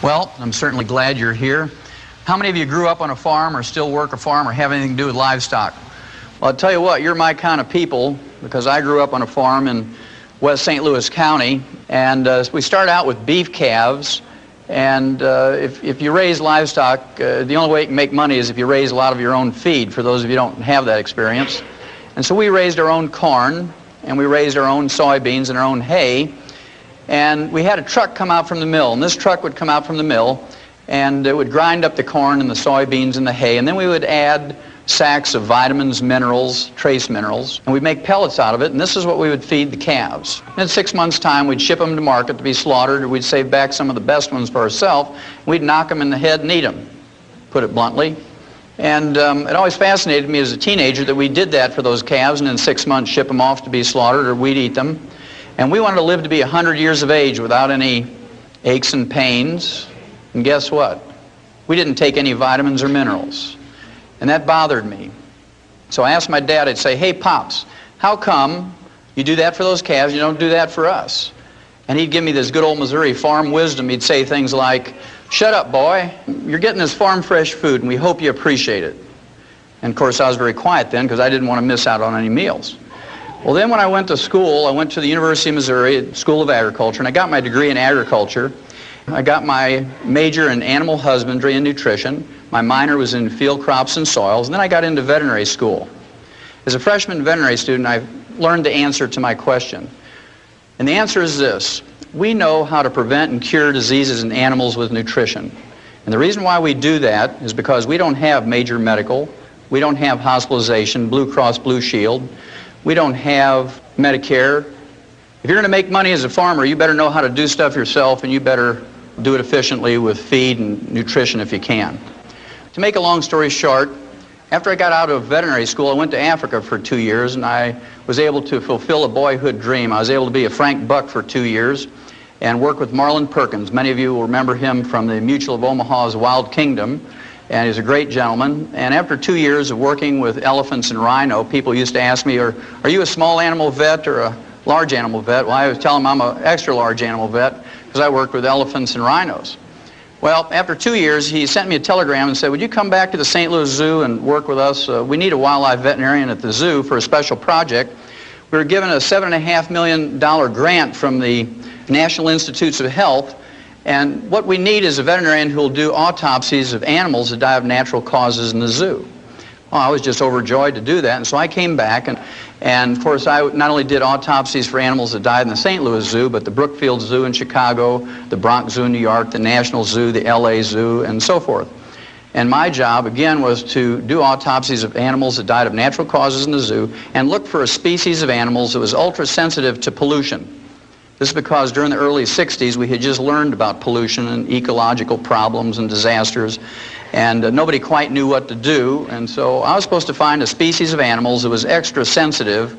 Well, I'm certainly glad you're here. How many of you grew up on a farm or still work a farm or have anything to do with livestock? Well, I'll tell you what, you're my kind of people, because I grew up on a farm in West St. Louis County, and we started out with beef calves, and if you raise livestock, the only way you can make money is if you raise a lot of your own feed, for those of you who don't have that experience. And so we raised our own corn, and we raised our own soybeans and our own hay, and we had a truck come out from the mill, and this truck would come out from the mill, and it would grind up the corn and the soybeans and the hay, and then we would add sacks of vitamins, minerals, trace minerals, and we'd make pellets out of it, and this is what we would feed the calves. In 6 months' time, we'd ship them to market to be slaughtered, or we'd save back some of the best ones for ourselves. We'd knock them in the head and eat them, put it bluntly. And it always fascinated me as a teenager that we did that for those calves, and in 6 months ship them off to be slaughtered, or we'd eat them. And we wanted to live to be 100 years of age without any aches and pains. And guess what? We didn't take any vitamins or minerals. And that bothered me. So I asked my dad, I'd say, hey, Pops, how come you do that for those calves, you don't do that for us? And he'd give me this good old Missouri farm wisdom. He'd say things like, shut up, boy. You're getting this farm fresh food, and we hope you appreciate it. And, of course, I was very quiet then because I didn't want to miss out on any meals. Well, then when I went to school, I went to the University of Missouri School of Agriculture, and I got my degree in agriculture. I got my major in animal husbandry and nutrition. My minor was in field crops and soils, and then I got into veterinary school. As a freshman veterinary student, I learned the answer to my question. And the answer is this: we know how to prevent and cure diseases in animals with nutrition. And the reason why we do that is because we don't have major medical, we don't have hospitalization, Blue Cross Blue Shield, we don't have Medicare. If you're going to make money as a farmer, you better know how to do stuff yourself, and you better do it efficiently with feed and nutrition if you can. To make a long story short, after I got out of veterinary school, I went to Africa for 2 years, and I was able to fulfill a boyhood dream. I was able to be a Frank Buck for 2 years and work with Marlin Perkins. Many of you will remember him from the Mutual of Omaha's Wild Kingdom, and he's a great gentleman. And after 2 years of working with elephants and rhino, people used to ask me, are you a small animal vet or a large animal vet? Well, I was telling them I'm an extra large animal vet because I worked with elephants and rhinos. Well, after 2 years, he sent me a telegram and said, would you come back to the St. Louis Zoo and work with us? We need a wildlife veterinarian at the zoo for a special project. We were given a $7.5 million grant from the National Institutes of Health, and what we need is a veterinarian who will do autopsies of animals that die of natural causes in the zoo. Well, I was just overjoyed to do that, and so I came back, and of course I not only did autopsies for animals that died in the St. Louis Zoo, but the Brookfield Zoo in Chicago, the Bronx Zoo in New York, the National Zoo, the LA Zoo, and so forth. And my job, again, was to do autopsies of animals that died of natural causes in the zoo and look for a species of animals that was ultra-sensitive to pollution. This is because during the early 60s we had just learned about pollution and ecological problems and disasters, and nobody quite knew what to do, and so I was supposed to find a species of animals that was extra sensitive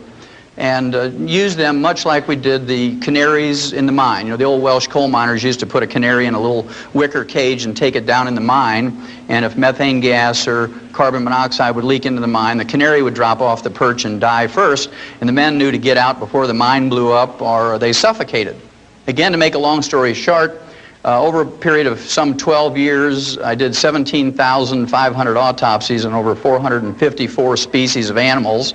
and use them much like we did the canaries in the mine. You know, the old Welsh coal miners used to put a canary in a little wicker cage and take it down in the mine, and if methane gas or carbon monoxide would leak into the mine, the canary would drop off the perch and die first, and the men knew to get out before the mine blew up or they suffocated. Again, to make a long story short, over a period of some 12 years, I did 17,500 autopsies on over 454 species of animals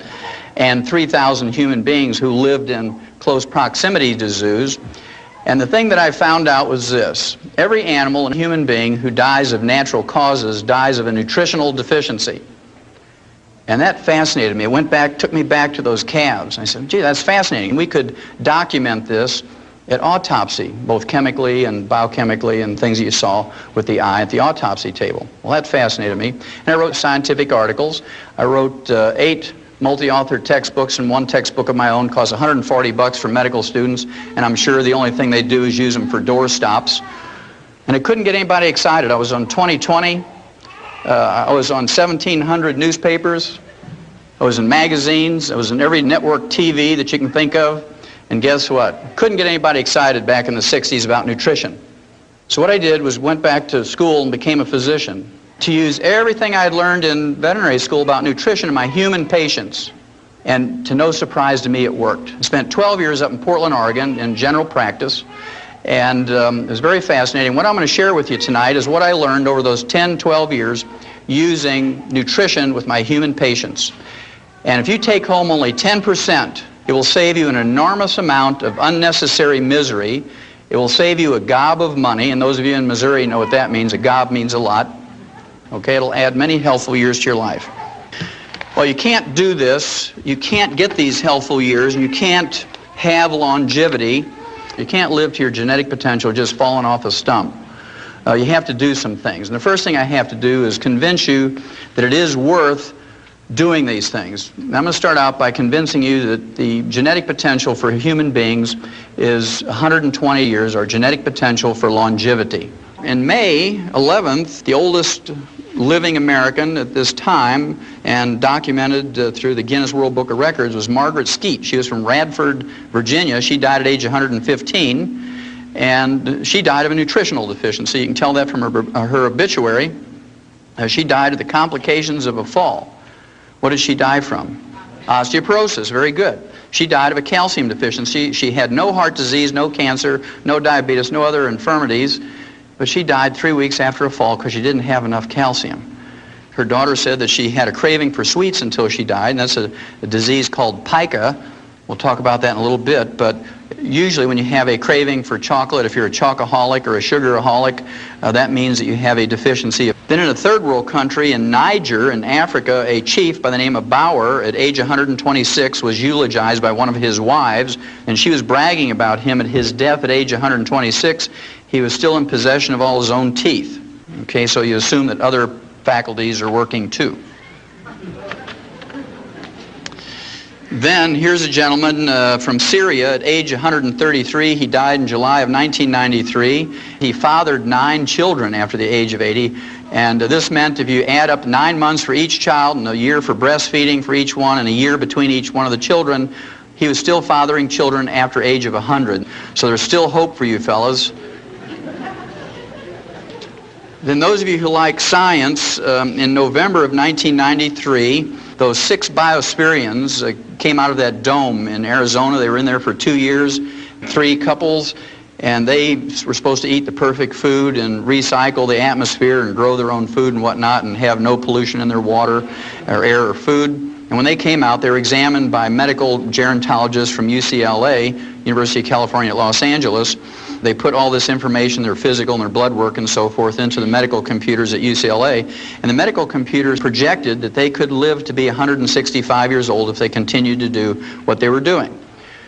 and 3,000 human beings who lived in close proximity to zoos. And the thing that I found out was this: every animal and human being who dies of natural causes dies of a nutritional deficiency. And that fascinated me. It took me back to those calves. I said, gee, that's fascinating. We could document this at autopsy, both chemically and biochemically, and things that you saw with the eye at the autopsy table. Well, that fascinated me. And I wrote scientific articles. I wrote 8 multi-author textbooks, and 1 textbook of my own costs $140 for medical students, and I'm sure the only thing they do is use them for door stops. And I couldn't get anybody excited. I was on 2020. I was on 1,700 newspapers. I was in magazines. I was in every network TV that you can think of. And guess what? Couldn't get anybody excited back in the 60s about nutrition. So what I did was went back to school and became a physician to use everything I had learned in veterinary school about nutrition in my human patients. And to no surprise to me, it worked. I spent 12 years up in Portland, Oregon in general practice. And it was very fascinating. What I'm going to share with you tonight is what I learned over those 10, 12 years using nutrition with my human patients. And if you take home only 10%, it will save you an enormous amount of unnecessary misery. It will save you a gob of money, and those of you in Missouri know what that means. A gob means a lot. Okay, it'll add many healthful years to your life. Well, you can't do this. You can't get these healthful years, and you can't have longevity. You can't live to your genetic potential just falling off a stump. You have to do some things. And the first thing I have to do is convince you that it is worth doing these things. I'm going to start out by convincing you that the genetic potential for human beings is 120 years, our genetic potential for longevity. In May 11th, the oldest living American at this time and documented through the Guinness World Book of Records was Margaret Skeet. She was from Radford, Virginia. She died at age 115, and she died of a nutritional deficiency. You can tell that from her obituary. She died of the complications of a fall. What did she die from? Osteoporosis. Very good. She died of a calcium deficiency. She had no heart disease, no cancer, no diabetes, no other infirmities, but she died 3 weeks after a fall because she didn't have enough calcium. Her daughter said that she had a craving for sweets until she died, and that's a disease called pica. We'll talk about that in a little bit, but usually when you have a craving for chocolate, if you're a chocoholic or a sugaraholic, that means that you have a deficiency. Then in a third world country, in Niger, in Africa, a chief by the name of Bauer, at age 126, was eulogized by one of his wives, and she was bragging about him at his death at age 126. He was still in possession of all his own teeth. Okay, so you assume that other faculties are working too. Then here's a gentleman from Syria at age 133. He died in July of 1993. He fathered 9 children after the age of 80. And this meant if you add up 9 months for each child and a year for breastfeeding for each one and a year between each one of the children, he was still fathering children after age of 100. So there's still hope for you fellas. Then those of you who like science, in November of 1993, those 6 Biospirians came out of that dome in Arizona. They were in there for 2 years, 3 couples, and they were supposed to eat the perfect food and recycle the atmosphere and grow their own food and whatnot and have no pollution in their water or air or food. And when they came out, they were examined by medical gerontologists from UCLA, University of California at Los Angeles. They put all this information, their physical and their blood work and so forth, into the medical computers at UCLA. And the medical computers projected that they could live to be 165 years old if they continued to do what they were doing.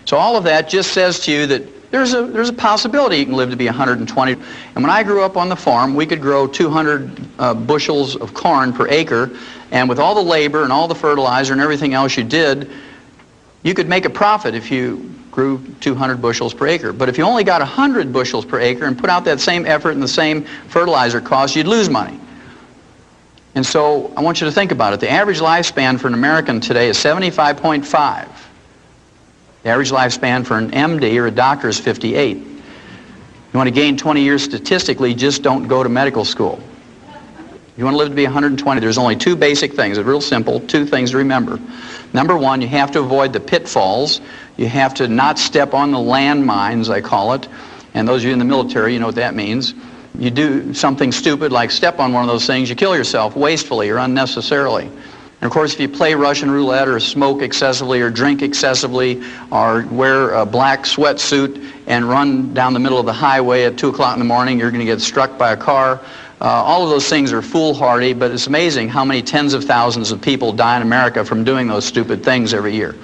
So all of that just says to you that there's a possibility you can live to be 120. And when I grew up on the farm, we could grow 200 bushels of corn per acre. And with all the labor and all the fertilizer and everything else you did, you could make a profit if you grew 200 bushels per acre. But if you only got 100 bushels per acre and put out that same effort and the same fertilizer cost, you'd lose money. And so I want you to think about it. The average lifespan for an American today is 75.5. The average lifespan for an MD or a doctor is 58. You want to gain 20 years statistically, just don't go to medical school. You want to live to be 120, there's only 2 basic things. It's real simple, 2 things to remember. Number 1, you have to avoid the pitfalls. You have to not step on the landmines, I call it. And those of you in the military, you know what that means. You do something stupid like step on one of those things, you kill yourself wastefully or unnecessarily. And of course, if you play Russian roulette or smoke excessively or drink excessively or wear a black sweatsuit and run down the middle of the highway at 2 o'clock in the morning, you're going to get struck by a car. All of those things are foolhardy, but it's amazing how many tens of thousands of people die in America from doing those stupid things every year.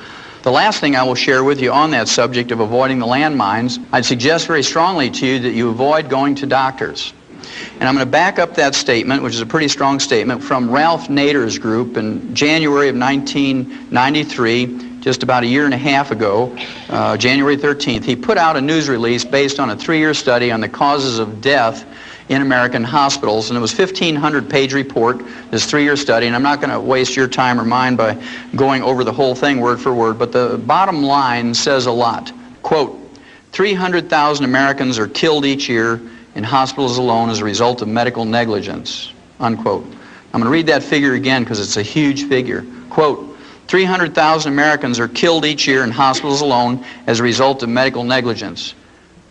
The last thing I will share with you on that subject of avoiding the landmines, I'd suggest very strongly to you that you avoid going to doctors. And I'm going to back up that statement, which is a pretty strong statement, from Ralph Nader's group in January of 1993, just about a year and a half ago, January 13th. He put out a news release based on a 3-year study on the causes of death in American hospitals, and it was a 1,500-page report, this 3-year study, and I'm not going to waste your time or mine by going over the whole thing word for word, but the bottom line says a lot. Quote, 300,000 Americans are killed each year in hospitals alone as a result of medical negligence, unquote. I'm going to read that figure again because it's a huge figure. Quote, 300,000 Americans are killed each year in hospitals alone as a result of medical negligence,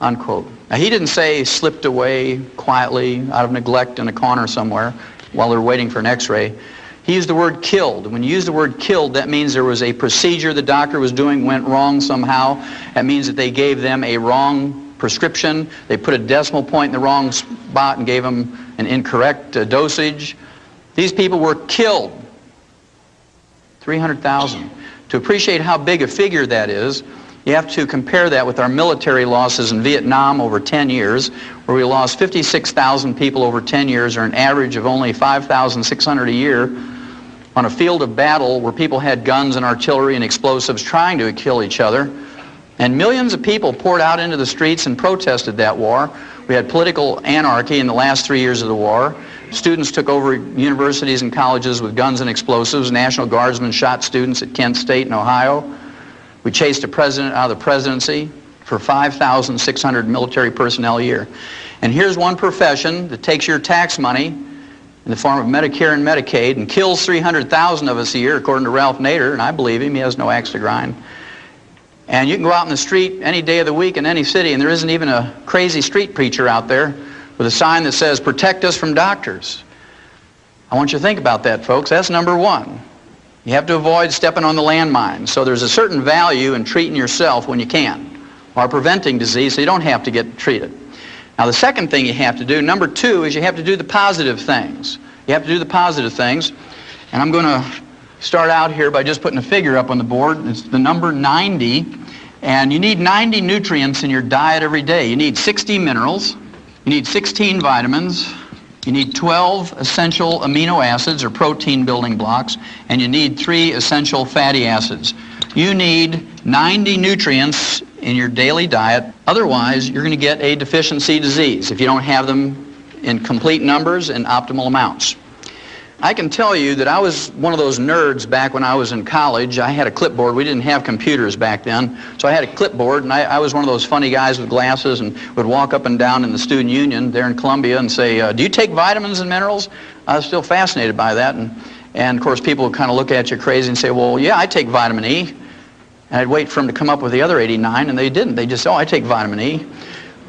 unquote. Now, he didn't say slipped away quietly out of neglect in a corner somewhere while they're waiting for an x-ray. He used the word killed. When you use the word killed, that means there was a procedure the doctor was doing went wrong somehow. That means that they gave them a wrong prescription. They put a decimal point in the wrong spot and gave them an incorrect dosage. These people were killed. 300,000. To appreciate how big a figure that is, you have to compare that with our military losses in Vietnam over 10 years, where we lost 56,000 people over 10 years, or an average of only 5,600 a year, on a field of battle where people had guns and artillery and explosives trying to kill each other. And millions of people poured out into the streets and protested that war. We had political anarchy in the last 3 years of the war. Students took over universities and colleges with guns and explosives. National Guardsmen shot students at Kent State in Ohio. We chased a president out of the presidency for 5,600 military personnel a year. And here's one profession that takes your tax money in the form of Medicare and Medicaid and kills 300,000 of us a year, according to Ralph Nader, and I believe him, he has no axe to grind. And you can go out in the street any day of the week in any city, and there isn't even a crazy street preacher out there with a sign that says, "Protect us from doctors." I want you to think about that, folks. That's number one. You have to avoid stepping on the landmine. So there's a certain value in treating yourself when you can, or preventing disease so you don't have to get treated. Now, the second thing you have to do, number two, is you have to do the positive things. You have to do the positive things. And I'm going to start out here by just putting a figure up on the board. It's the number 90. And you need 90 nutrients in your diet every day. You need 60 minerals. You need 16 vitamins. You need 12 essential amino acids or protein building blocks. And you need 3 essential fatty acids. You need 90 nutrients in your daily diet. Otherwise, you're going to get a deficiency disease if you don't have them in complete numbers and optimal amounts. I can tell you that I was one of those nerds back when I was in college. I had a clipboard. We didn't have computers back then. So I had a clipboard, and I was one of those funny guys with glasses and would walk up and down in the student union there in Columbia and say, "Do you take vitamins and minerals?" I was still fascinated by that. And of course, people would kind of look at you crazy and say, "Well, yeah, I take vitamin E." And I'd wait for them to come up with the other 89, and they didn't. They just, "Oh, I take vitamin E."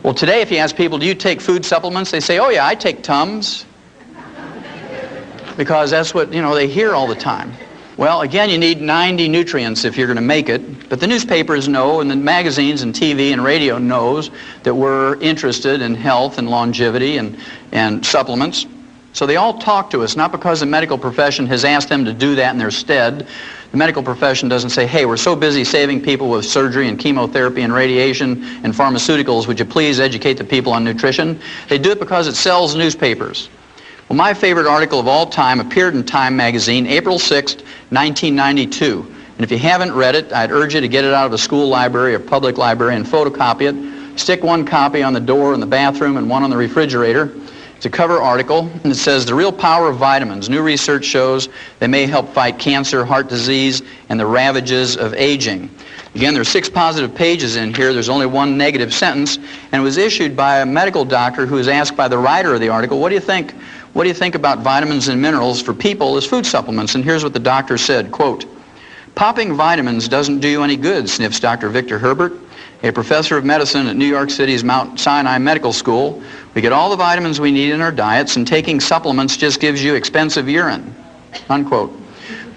Well, today, if you ask people, "Do you take food supplements?" they say, "Oh, yeah, I take Tums." Because that's what, they hear all the time. Well, again, you need 90 nutrients if you're going to make it. But the newspapers know, and the magazines and TV and radio knows that we're interested in health and longevity and supplements. So they all talk to us, not because the medical profession has asked them to do that in their stead. The medical profession doesn't say, "Hey, we're so busy saving people with surgery and chemotherapy and radiation and pharmaceuticals, would you please educate the people on nutrition?" They do it because it sells newspapers. Well, my favorite article of all time appeared in Time magazine, April 6th, 1992. And if you haven't read it, I'd urge you to get it out of a school library or public library and photocopy it. Stick one copy on the door in the bathroom and one on the refrigerator. It's a cover article, and it says, "The real power of vitamins. New research shows they may help fight cancer, heart disease, and the ravages of aging." Again, there are 6 positive pages in here. There's only 1 negative sentence, and it was issued by a medical doctor who was asked by the writer of the article, what do you think about vitamins and minerals for people as food supplements? And here's what the doctor said, quote, "Popping vitamins doesn't do you any good," sniffs Dr. Victor Herbert, a professor of medicine at New York City's Mount Sinai Medical School. "We get all the vitamins we need in our diets, and taking supplements just gives you expensive urine," unquote.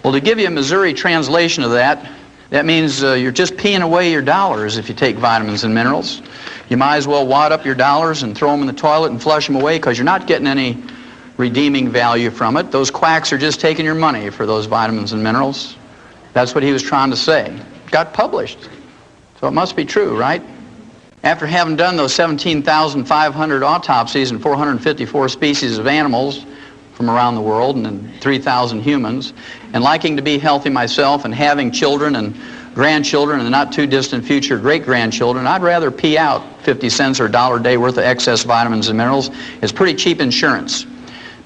Well, to give you a Missouri translation of that, that means you're just peeing away your dollars if you take vitamins and minerals. You might as well wad up your dollars and throw them in the toilet and flush them away, because you're not getting any redeeming value from it. Those quacks are just taking your money for those vitamins and minerals. That's what he was trying to say. It got published. So it must be true, right? After having done those 17,500 autopsies in 454 species of animals from around the world and in 3,000 humans, and liking to be healthy myself and having children and grandchildren in the not too distant future great-grandchildren, I'd rather pee out 50 cents or $1 a day worth of excess vitamins and minerals. It's pretty cheap insurance.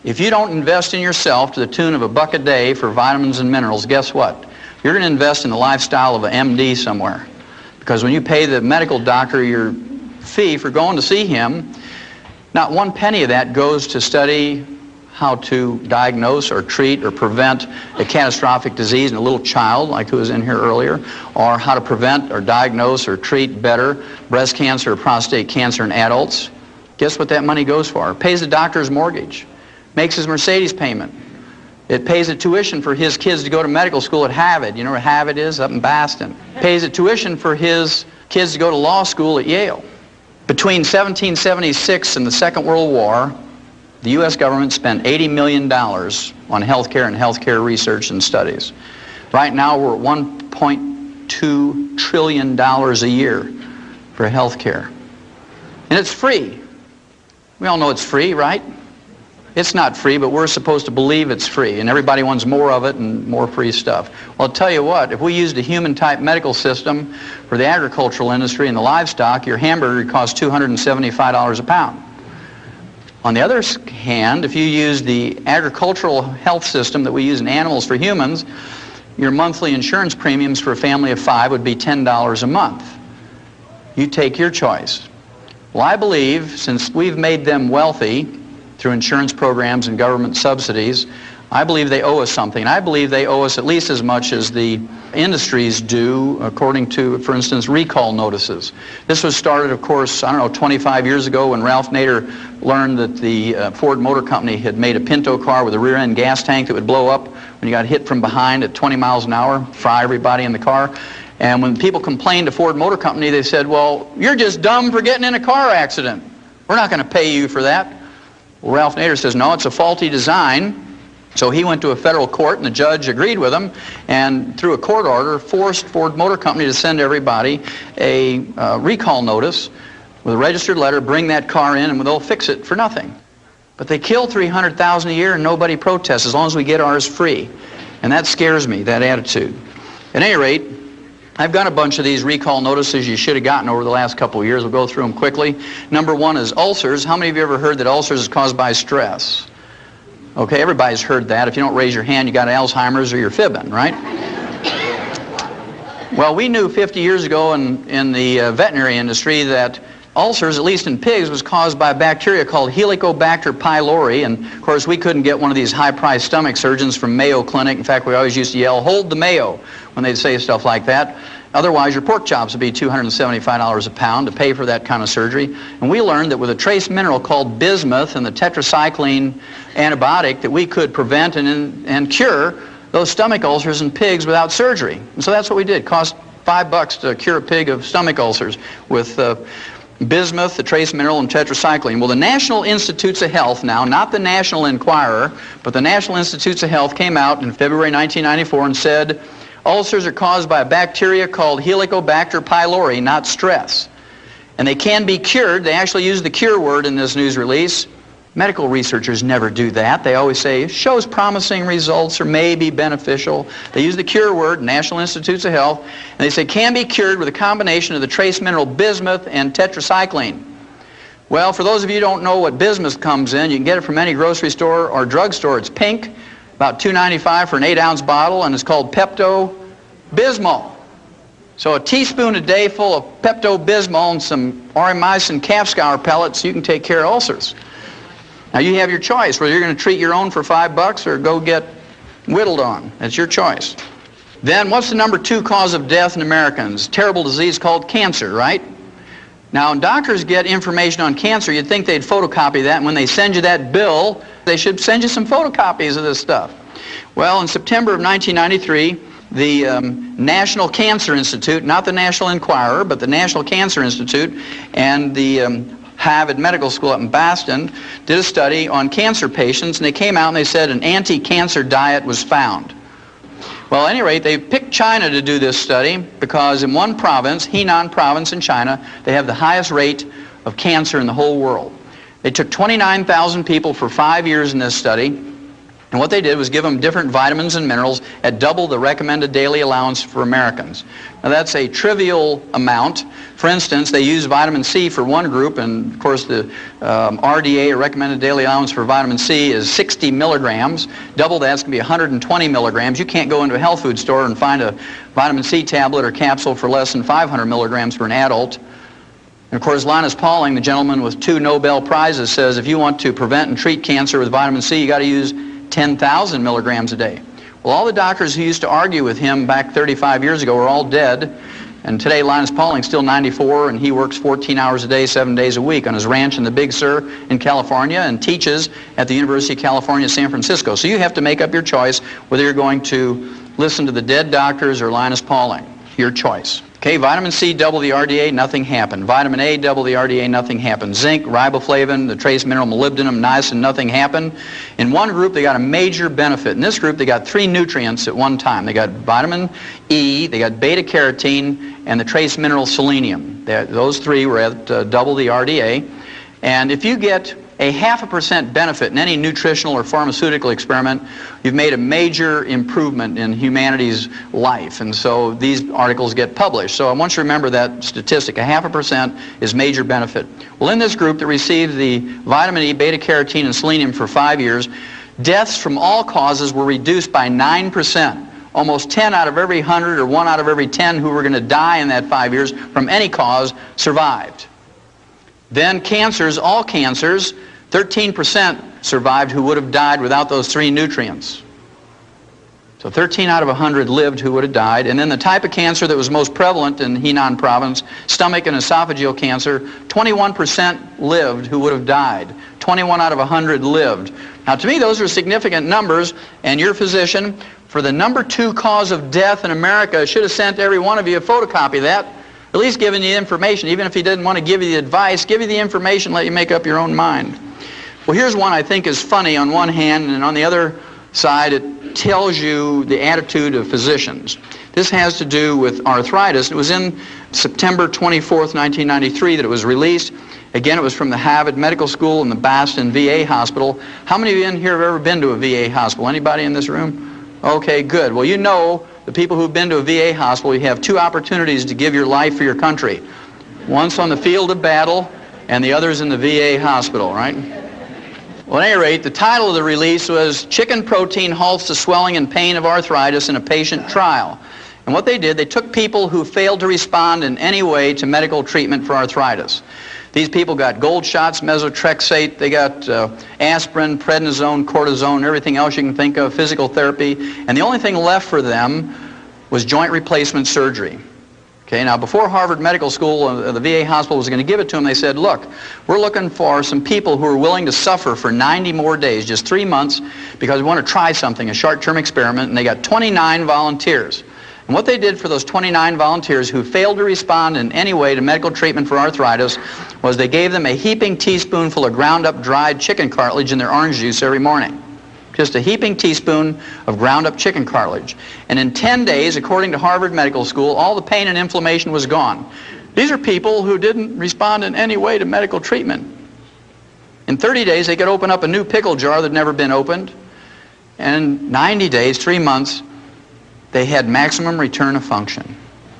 If you don't invest in yourself to the tune of $1 a day for vitamins and minerals, guess what? You're going to invest in the lifestyle of an MD somewhere. Because when you pay the medical doctor your fee for going to see him, not 1 penny of that goes to study how to diagnose or treat or prevent a catastrophic disease in a little child, like who was in here earlier, or how to prevent or diagnose or treat better breast cancer or prostate cancer in adults. Guess what that money goes for? It pays the doctor's mortgage, makes his Mercedes payment. It pays the tuition for his kids to go to medical school at Harvard. You know where Harvard is? Up in Boston. Pays the tuition for his kids to go to law school at Yale. Between 1776 and the Second World War, the U.S. government spent $80 million on health care and health care research and studies. Right now, we're at $1.2 trillion a year for health care. And it's free. We all know it's free, right? It's not free, but we're supposed to believe it's free, and everybody wants more of it and more free stuff. Well, I'll tell you what, if we used a human-type medical system for the agricultural industry and the livestock, your hamburger would cost $275 a pound. On the other hand, if you use the agricultural health system that we use in animals for humans, your monthly insurance premiums for a family of 5 would be $10 a month. You take your choice. Well, I believe, since we've made them wealthy through insurance programs and government subsidies, I believe they owe us something. I believe they owe us at least as much as the industries do, according to, for instance, recall notices. This was started, of course, 25 years ago when Ralph Nader learned that the Ford Motor Company had made a Pinto car with a rear-end gas tank that would blow up when you got hit from behind at 20 miles an hour, fry everybody in the car. And when people complained to Ford Motor Company, they said, well, you're just dumb for getting in a car accident. We're not going to pay you for that. Well, Ralph Nader says, no, it's a faulty design. So he went to a federal court, and the judge agreed with him, and through a court order, forced Ford Motor Company to send everybody a recall notice with a registered letter, bring that car in, and they'll fix it for nothing. But they kill 300,000 a year, and nobody protests as long as we get ours free. And that scares me, that attitude. At any rate, I've got a bunch of these recall notices you should have gotten over the last couple of years. We'll go through them quickly. Number one is ulcers. How many of you ever heard that ulcers is caused by stress? Okay, everybody's heard that. If you don't raise your hand, you got Alzheimer's or you're fibbing, right? Well, we knew 50 years ago in the veterinary industry that ulcers, at least in pigs, was caused by a bacteria called Helicobacter pylori. And, of course, we couldn't get one of these high-priced stomach surgeons from Mayo Clinic. In fact, we always used to yell, hold the Mayo, when they'd say stuff like that. Otherwise, your pork chops would be $275 a pound to pay for that kind of surgery. And we learned that with a trace mineral called bismuth and the tetracycline antibiotic that we could prevent and cure those stomach ulcers in pigs without surgery. And so that's what we did. It cost $5 to cure a pig of stomach ulcers with bismuth, the trace mineral, and tetracycline. Well, the National Institutes of Health now, not the National Enquirer, but the National Institutes of Health came out in February 1994 and said, ulcers are caused by a bacteria called Helicobacter pylori, not stress. And they can be cured. They actually use the cure word in this news release. Medical researchers never do that. They always say, shows promising results or may be beneficial. They use the cure word, National Institutes of Health, and they say can be cured with a combination of the trace mineral bismuth and tetracycline. Well, for those of you who don't know what bismuth comes in, you can get it from any grocery store or drugstore. It's pink, about $2.95 for an 8-ounce bottle, and it's called Pepto-Bismol. So a teaspoon a day full of Pepto-Bismol and some aureomycin calf scour pellets, you can take care of ulcers. Now you have your choice, whether you're going to treat your own for $5 or go get whittled on. That's your choice. Then what's the number 2 cause of death in Americans? Terrible disease called cancer, right? Now when doctors get information on cancer, you'd think they'd photocopy that, and when they send you that bill, they should send you some photocopies of this stuff. Well, in September of 1993, the National Cancer Institute, not the National Enquirer, but the National Cancer Institute, and the Harvard Medical School up in Boston did a study on cancer patients, and they came out and they said an anti-cancer diet was found. Well, at any rate, they picked China to do this study because in one province, Henan province in China, they have the highest rate of cancer in the whole world. They took 29,000 people for 5 years in this study, and what they did was give them different vitamins and minerals at double the recommended daily allowance for Americans. Now that's a trivial amount. For instance, they use vitamin C for one group, and of course the RDA, or recommended daily allowance for vitamin C, is 60 milligrams. Double that's going to be 120 milligrams. You can't go into a health food store and find a vitamin C tablet or capsule for less than 500 milligrams for an adult. And of course, Linus Pauling, the gentleman with 2 Nobel Prizes, says if you want to prevent and treat cancer with vitamin C, you got to use 10,000 milligrams a day. Well, all the doctors who used to argue with him back 35 years ago are all dead. And today, Linus Pauling's still 94, and he works 14 hours a day, 7 days a week on his ranch in the Big Sur in California and teaches at the University of California, San Francisco. So you have to make up your choice whether you're going to listen to the dead doctors or Linus Pauling. Your choice. Okay, vitamin C, double the RDA, nothing happened. Vitamin A, double the RDA, nothing happened. Zinc, riboflavin, the trace mineral molybdenum, niacin, nothing happened. In one group, they got a major benefit. In this group, they got 3 nutrients at one time. They got vitamin E, they got beta-carotene, and the trace mineral selenium. Those 3 were at double the RDA. And if you get a 0.5% benefit in any nutritional or pharmaceutical experiment, you've made a major improvement in humanity's life. And so these articles get published. So I want you to remember that statistic. 0.5% is major benefit. Well, in this group that received the vitamin E, beta-carotene, and selenium for 5 years, deaths from all causes were reduced by 9%. Almost 10 out of every 100 or 1 out of every 10 who were going to die in that 5 years from any cause survived. Then cancers, all cancers, 13% survived who would have died without those 3 nutrients. So 13 out of 100 lived who would have died. And then the type of cancer that was most prevalent in Henan province, stomach and esophageal cancer, 21% lived who would have died. 21 out of 100 lived. Now, to me, those are significant numbers, and your physician, for the number 2 cause of death in America, should have sent every one of you a photocopy of that, at least giving you information. Even if he didn't want to give you the advice, give you the information, let you make up your own mind. Well, here's one I think is funny on one hand, and on the other side, it tells you the attitude of physicians. This has to do with arthritis. It was in September 24th, 1993 that it was released. Again, it was from the Harvard Medical School and the Boston VA Hospital. How many of you in here have ever been to a VA hospital? Anybody in this room? Okay, good. Well, you know, the people who've been to a VA hospital, you have 2 opportunities to give your life for your country. Once on the field of battle, and the other's in the VA hospital, right? Well, at any rate, the title of the release was Chicken Protein Halts the Swelling and Pain of Arthritis in a Patient Trial. And what they did, they took people who failed to respond in any way to medical treatment for arthritis. These people got gold shots, methotrexate, they got aspirin, prednisone, cortisone, everything else you can think of, physical therapy, and the only thing left for them was joint replacement surgery. Okay, now before Harvard Medical School, the VA hospital was going to give it to them, they said, look, we're looking for some people who are willing to suffer for 90 more days, just 3 months, because we want to try something, a short-term experiment, and they got 29 volunteers. And what they did for those 29 volunteers who failed to respond in any way to medical treatment for arthritis was they gave them a heaping teaspoonful of ground-up dried chicken cartilage in their orange juice every morning. Just a heaping teaspoon of ground-up chicken cartilage. And in 10 days, according to Harvard Medical School, all the pain and inflammation was gone. These are people who didn't respond in any way to medical treatment. In 30 days, they could open up a new pickle jar that had never been opened. And in 90 days, 3 months, they had maximum return of function.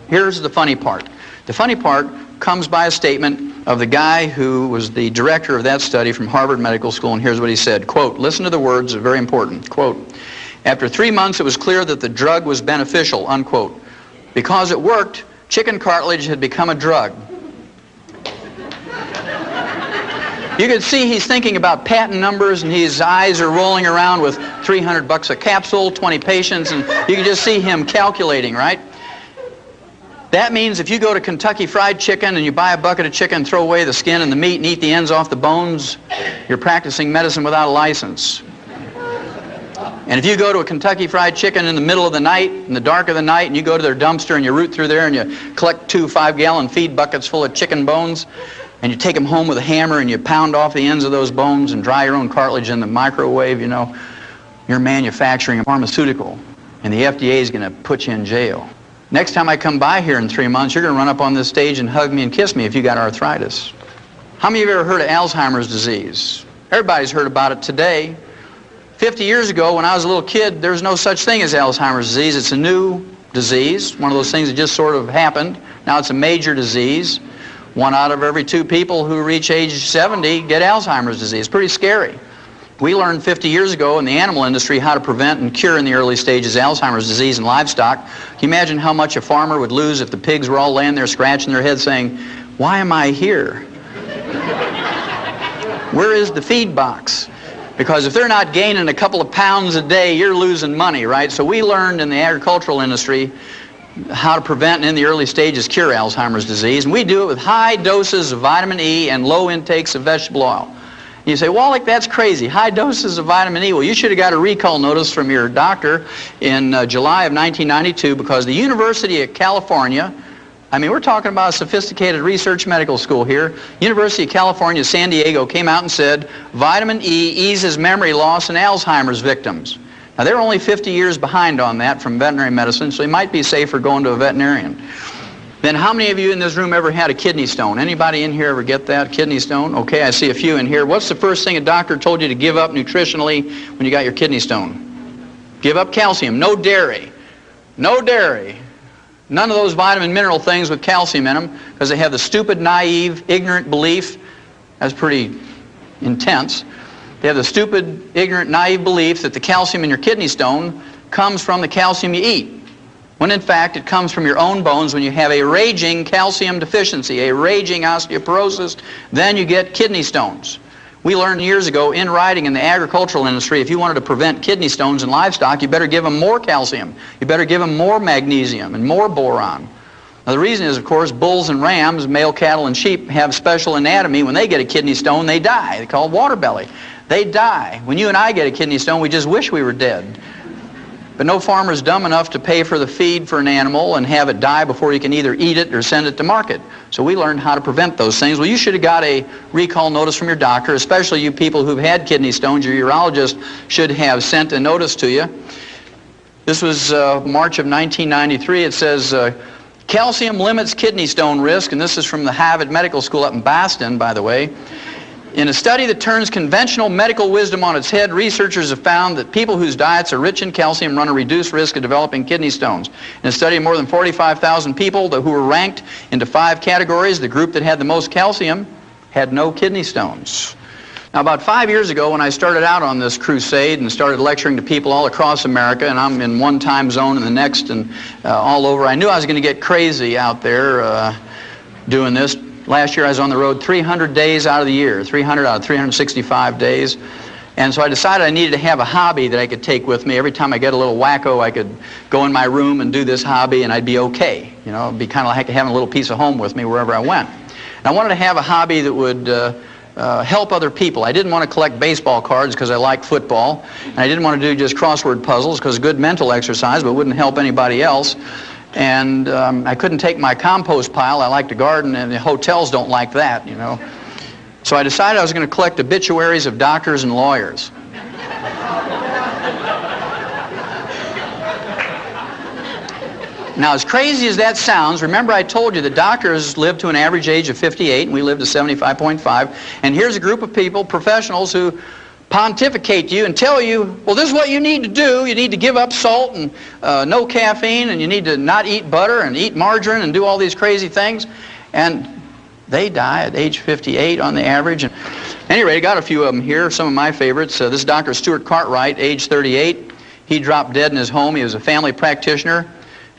Here's the funny part. The funny part comes by a statement of the guy who was the director of that study from Harvard Medical School, and here's what he said, quote, listen to the words, they're very important, quote, after 3 months it was clear that the drug was beneficial, unquote. Because it worked, chicken cartilage had become a drug. You can see he's thinking about patent numbers, and his eyes are rolling around with $300 a capsule, 20 patients, and you can just see him calculating, right? That means if you go to Kentucky Fried Chicken and you buy a bucket of chicken, throw away the skin and the meat and eat the ends off the bones, you're practicing medicine without a license. And if you go to a Kentucky Fried Chicken in the middle of the night, in the dark of the night, and you go to their dumpster and you root through there and you collect 2 5-gallon feed buckets full of chicken bones, and you take them home with a hammer and you pound off the ends of those bones and dry your own cartilage in the microwave, you know, you're manufacturing a pharmaceutical, and the FDA is going to put you in jail. Next time I come by here in 3 months, you're going to run up on this stage and hug me and kiss me if you got arthritis. How many of you have ever heard of Alzheimer's disease? Everybody's heard about it today. 50 years ago, when I was a little kid, there was no such thing as Alzheimer's disease. It's a new disease, one of those things that just sort of happened. Now it's a major disease. 1 out of every 2 people who reach age 70 get Alzheimer's disease. Pretty scary. We learned 50 years ago in the animal industry how to prevent and cure in the early stages Alzheimer's disease in livestock. Can you imagine how much a farmer would lose if the pigs were all laying there scratching their heads saying, Why am I here? Where is the feed box? Because if they're not gaining a couple of pounds a day, you're losing money, right? So we learned in the agricultural industry how to prevent and in the early stages cure Alzheimer's disease. And we do it with high doses of vitamin E and low intakes of vegetable oil. You say, Wallach, that's crazy. High doses of vitamin E. Well, you should have got a recall notice from your doctor in July of 1992 because the University of California, I mean, we're talking about a sophisticated research medical school here. University of California, San Diego came out and said, vitamin E eases memory loss in Alzheimer's victims. Now, they're only 50 years behind on that from veterinary medicine, so you might be safer going to a veterinarian. Then how many of you in this room ever had a kidney stone? Anybody in here ever get that, kidney stone? Okay, I see a few in here. What's the first thing a doctor told you to give up nutritionally when you got your kidney stone? Give up calcium. No dairy. No dairy. None of those vitamin mineral things with calcium in them because they have the stupid, naive, ignorant belief. That's pretty intense. They have the stupid, ignorant, naive belief that the calcium in your kidney stone comes from the calcium you eat, when in fact it comes from your own bones. When you have a raging calcium deficiency, a raging osteoporosis, then you get kidney stones. We learned years ago in writing in the agricultural industry, if you wanted to prevent kidney stones in livestock, you better give them more calcium. You better give them more magnesium and more boron. Now, the reason is, of course, bulls and rams, male cattle and sheep have special anatomy. When they get a kidney stone, they die. They're called water belly. They die. When you and I get a kidney stone, we just wish we were dead. But no farmer's dumb enough to pay for the feed for an animal and have it die before you can either eat it or send it to market. So we learned how to prevent those things. Well, you should have got a recall notice from your doctor, especially you people who've had kidney stones. Your urologist should have sent a notice to you. This was March of 1993. It says, calcium limits kidney stone risk, and this is from the Harvard Medical School up in Boston, by the way. In a study that turns conventional medical wisdom on its head, researchers have found that people whose diets are rich in calcium run a reduced risk of developing kidney stones. In a study of more than 45,000 people who were ranked into 5 categories, the group that had the most calcium had no kidney stones. Now, about 5 years ago, when I started out on this crusade and started lecturing to people all across America, and I'm in one time zone and the next and all over, I knew I was going to get crazy out there doing this. Last year I was on the road 300 days out of the year, 300 out of 365 days. And so I decided I needed to have a hobby that I could take with me. Every time I get a little wacko, I could go in my room and do this hobby and I'd be okay. You know, it'd be kind of like having a little piece of home with me wherever I went. And I wanted to have a hobby that would help other people. I didn't want to collect baseball cards because I like football. And I didn't want to do just crossword puzzles because good mental exercise, but wouldn't help anybody else. And I couldn't take my compost pile. I like to garden, and the hotels don't like that, you know. So I decided I was going to collect obituaries of doctors and lawyers. Now, as crazy as that sounds, remember I told you that doctors live to an average age of 58, and we live to 75.5. And here's a group of people, professionals, who pontificate to you and tell you, well, this is what you need to do. You need to give up salt and no caffeine, and you need to not eat butter and eat margarine and do all these crazy things. And they die at age 58 on the average. And anyway, I got a few of them here, some of my favorites. This is Dr. Stuart Cartwright, age 38. He dropped dead in his home. He was a family practitioner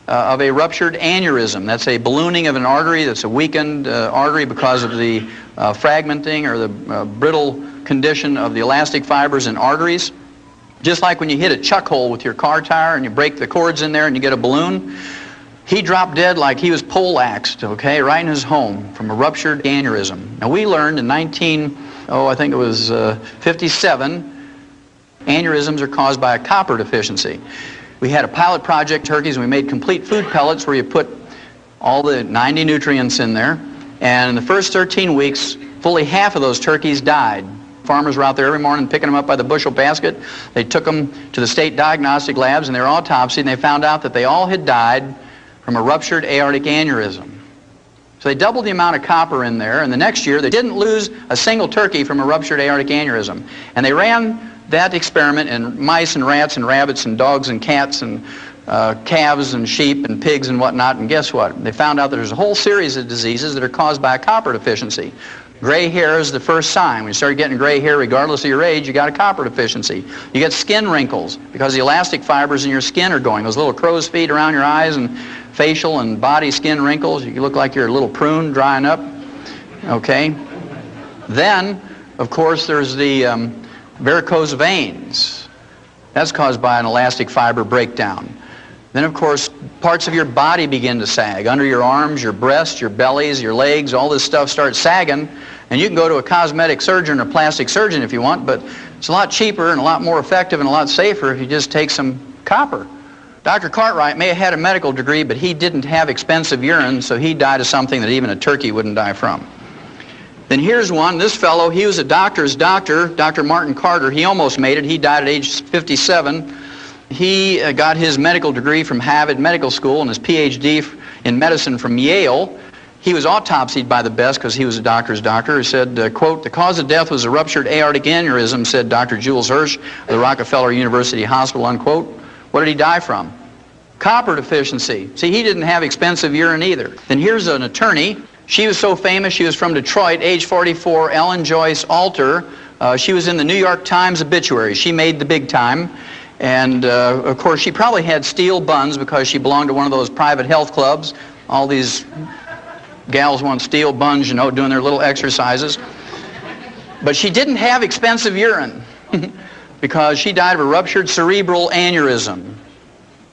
of a ruptured aneurysm. That's a ballooning of an artery that's a weakened artery because of the fragmenting or the brittle condition of the elastic fibers in arteries. Just like when you hit a chuck hole with your car tire and you break the cords in there and you get a balloon. He dropped dead like he was poleaxed, okay, right in his home from a ruptured aneurysm. Now, we learned in 57, aneurysms are caused by a copper deficiency. We had a pilot project, turkeys, and we made complete food pellets where you put all the 90 nutrients in there. And in the first 13 weeks, fully half of those turkeys died. Farmers were out there every morning picking them up by the bushel basket. They took them to the state diagnostic labs and they were autopsied, and they found out that they all had died from a ruptured aortic aneurysm. So they doubled the amount of copper in there, and the next year they didn't lose a single turkey from a ruptured aortic aneurysm. And they ran that experiment in mice and rats and rabbits and dogs and cats and calves and sheep and pigs and whatnot, and guess what? They found out that there's a whole series of diseases that are caused by a copper deficiency. Gray hair is the first sign. When you start getting gray hair, regardless of your age, you got a copper deficiency. You get skin wrinkles because the elastic fibers in your skin are going. Those little crow's feet around your eyes and facial and body skin wrinkles. You look like you're a little prune drying up. Okay? Then, of course, there's the varicose veins. That's caused by an elastic fiber breakdown. Then, of course, parts of your body begin to sag. Under your arms, your breasts, your bellies, your legs, all this stuff starts sagging. And you can go to a cosmetic surgeon or plastic surgeon if you want, but it's a lot cheaper and a lot more effective and a lot safer if you just take some copper. Dr. Cartwright may have had a medical degree, but he didn't have expensive urine, so he died of something that even a turkey wouldn't die from. Then here's one. This fellow, he was a doctor's doctor, Dr. Martin Carter. He almost made it. He died at age 57. He got his medical degree from Harvard Medical School and his PhD in medicine from Yale. He was autopsied by the best because he was a doctor's doctor. He said, quote, "The cause of death was a ruptured aortic aneurysm," said Dr. Jules Hirsch of the Rockefeller University Hospital, unquote. What did he die from? Copper deficiency. See, he didn't have expensive urine either. Then here's an attorney. She was so famous, she was from Detroit, age 44, Ellen Joyce Alter. She was in the New York Times obituary. She made the big time. And, of course, she probably had steel buns because she belonged to one of those private health clubs. All these gals want steel buns, you know, doing their little exercises. But she didn't have expensive urine because she died of a ruptured cerebral aneurysm.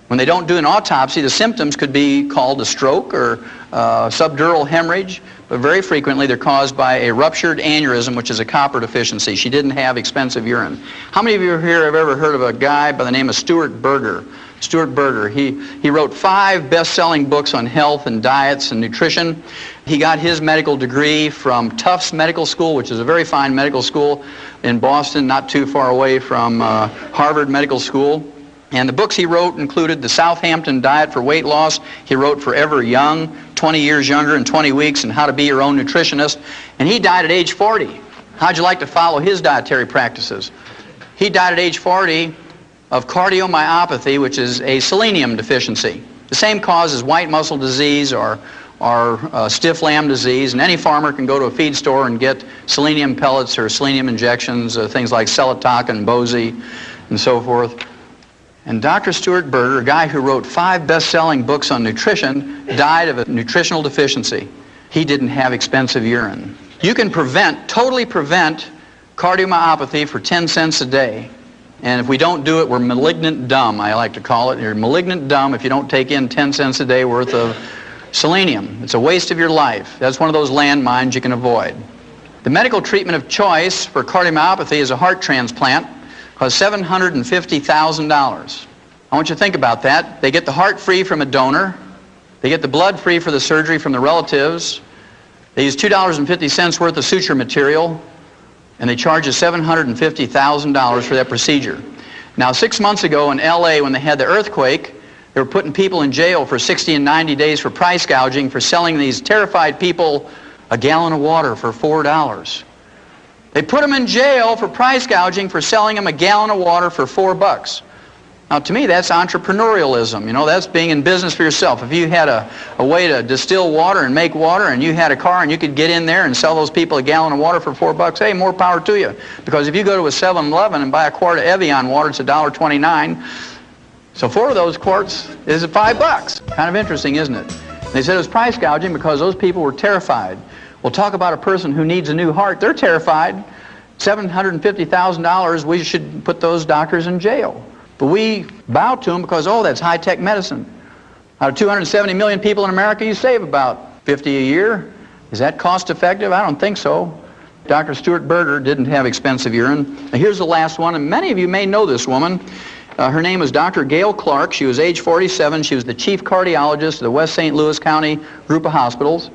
When they don't do an autopsy, the symptoms could be called a stroke or subdural hemorrhage, but very frequently they're caused by a ruptured aneurysm, which is a copper deficiency. She didn't have expensive urine. How many of you here have ever heard of a guy by the name of Stuart Berger? Stuart Berger, he wrote 5 best-selling books on health and diets and nutrition. He got his medical degree from Tufts Medical School, which is a very fine medical school in Boston, not too far away from Harvard Medical School. And the books he wrote included The Southampton Diet for Weight Loss. He wrote Forever Young, 20 Years Younger in 20 Weeks, and How to Be Your Own Nutritionist. And he died at age 40. How'd you like to follow his dietary practices? He died at age 40 of cardiomyopathy, which is a selenium deficiency. The same cause as white muscle disease or stiff lamb disease, and any farmer can go to a feed store and get selenium pellets or selenium injections, things like Seletoc and Bozy and so forth. And Dr. Stuart Berger, a guy who wrote 5 best-selling books on nutrition, died of a nutritional deficiency. He didn't have expensive urine. You can totally prevent cardiomyopathy for 10 cents a day. And if we don't do it, we're malignant dumb, I like to call it. You're malignant dumb if you don't take in 10 cents a day worth of selenium. It's a waste of your life. That's one of those landmines you can avoid. The medical treatment of choice for cardiomyopathy is a heart transplant. Costs $750,000. I want you to think about that. They get the heart free from a donor. They get the blood free for the surgery from the relatives. They use $2.50 worth of suture material, and they charge you $750,000 for that procedure. Now, 6 months ago in LA, when they had the earthquake, they were putting people in jail for 60 and 90 days for price gouging for selling these terrified people a gallon of water for $4. They put them in jail for price gouging for selling them a gallon of water for $4. Now, to me, that's entrepreneurialism. You know, that's being in business for yourself. If you had a way to distill water and make water, and you had a car and you could get in there and sell those people a gallon of water for $4, hey, more power to you. Because if you go to a 7-Eleven and buy a quart of Evian water, it's $1.29. So 4 of those quarts is $5. Kind of interesting, isn't it? They said it was price gouging because those people were terrified. Well, talk about a person who needs a new heart. They're terrified. $750,000, we should put those doctors in jail. But we bow to them because, oh, that's high-tech medicine. Out of 270 million people in America, you save about 50 a year. Is that cost-effective? I don't think so. Dr. Stuart Berger didn't have expensive urine. Now, here's the last one, and many of you may know this woman. Her name was Dr. Gail Clark. She was age 47. She was the chief cardiologist of the West St. Louis County Group of Hospitals.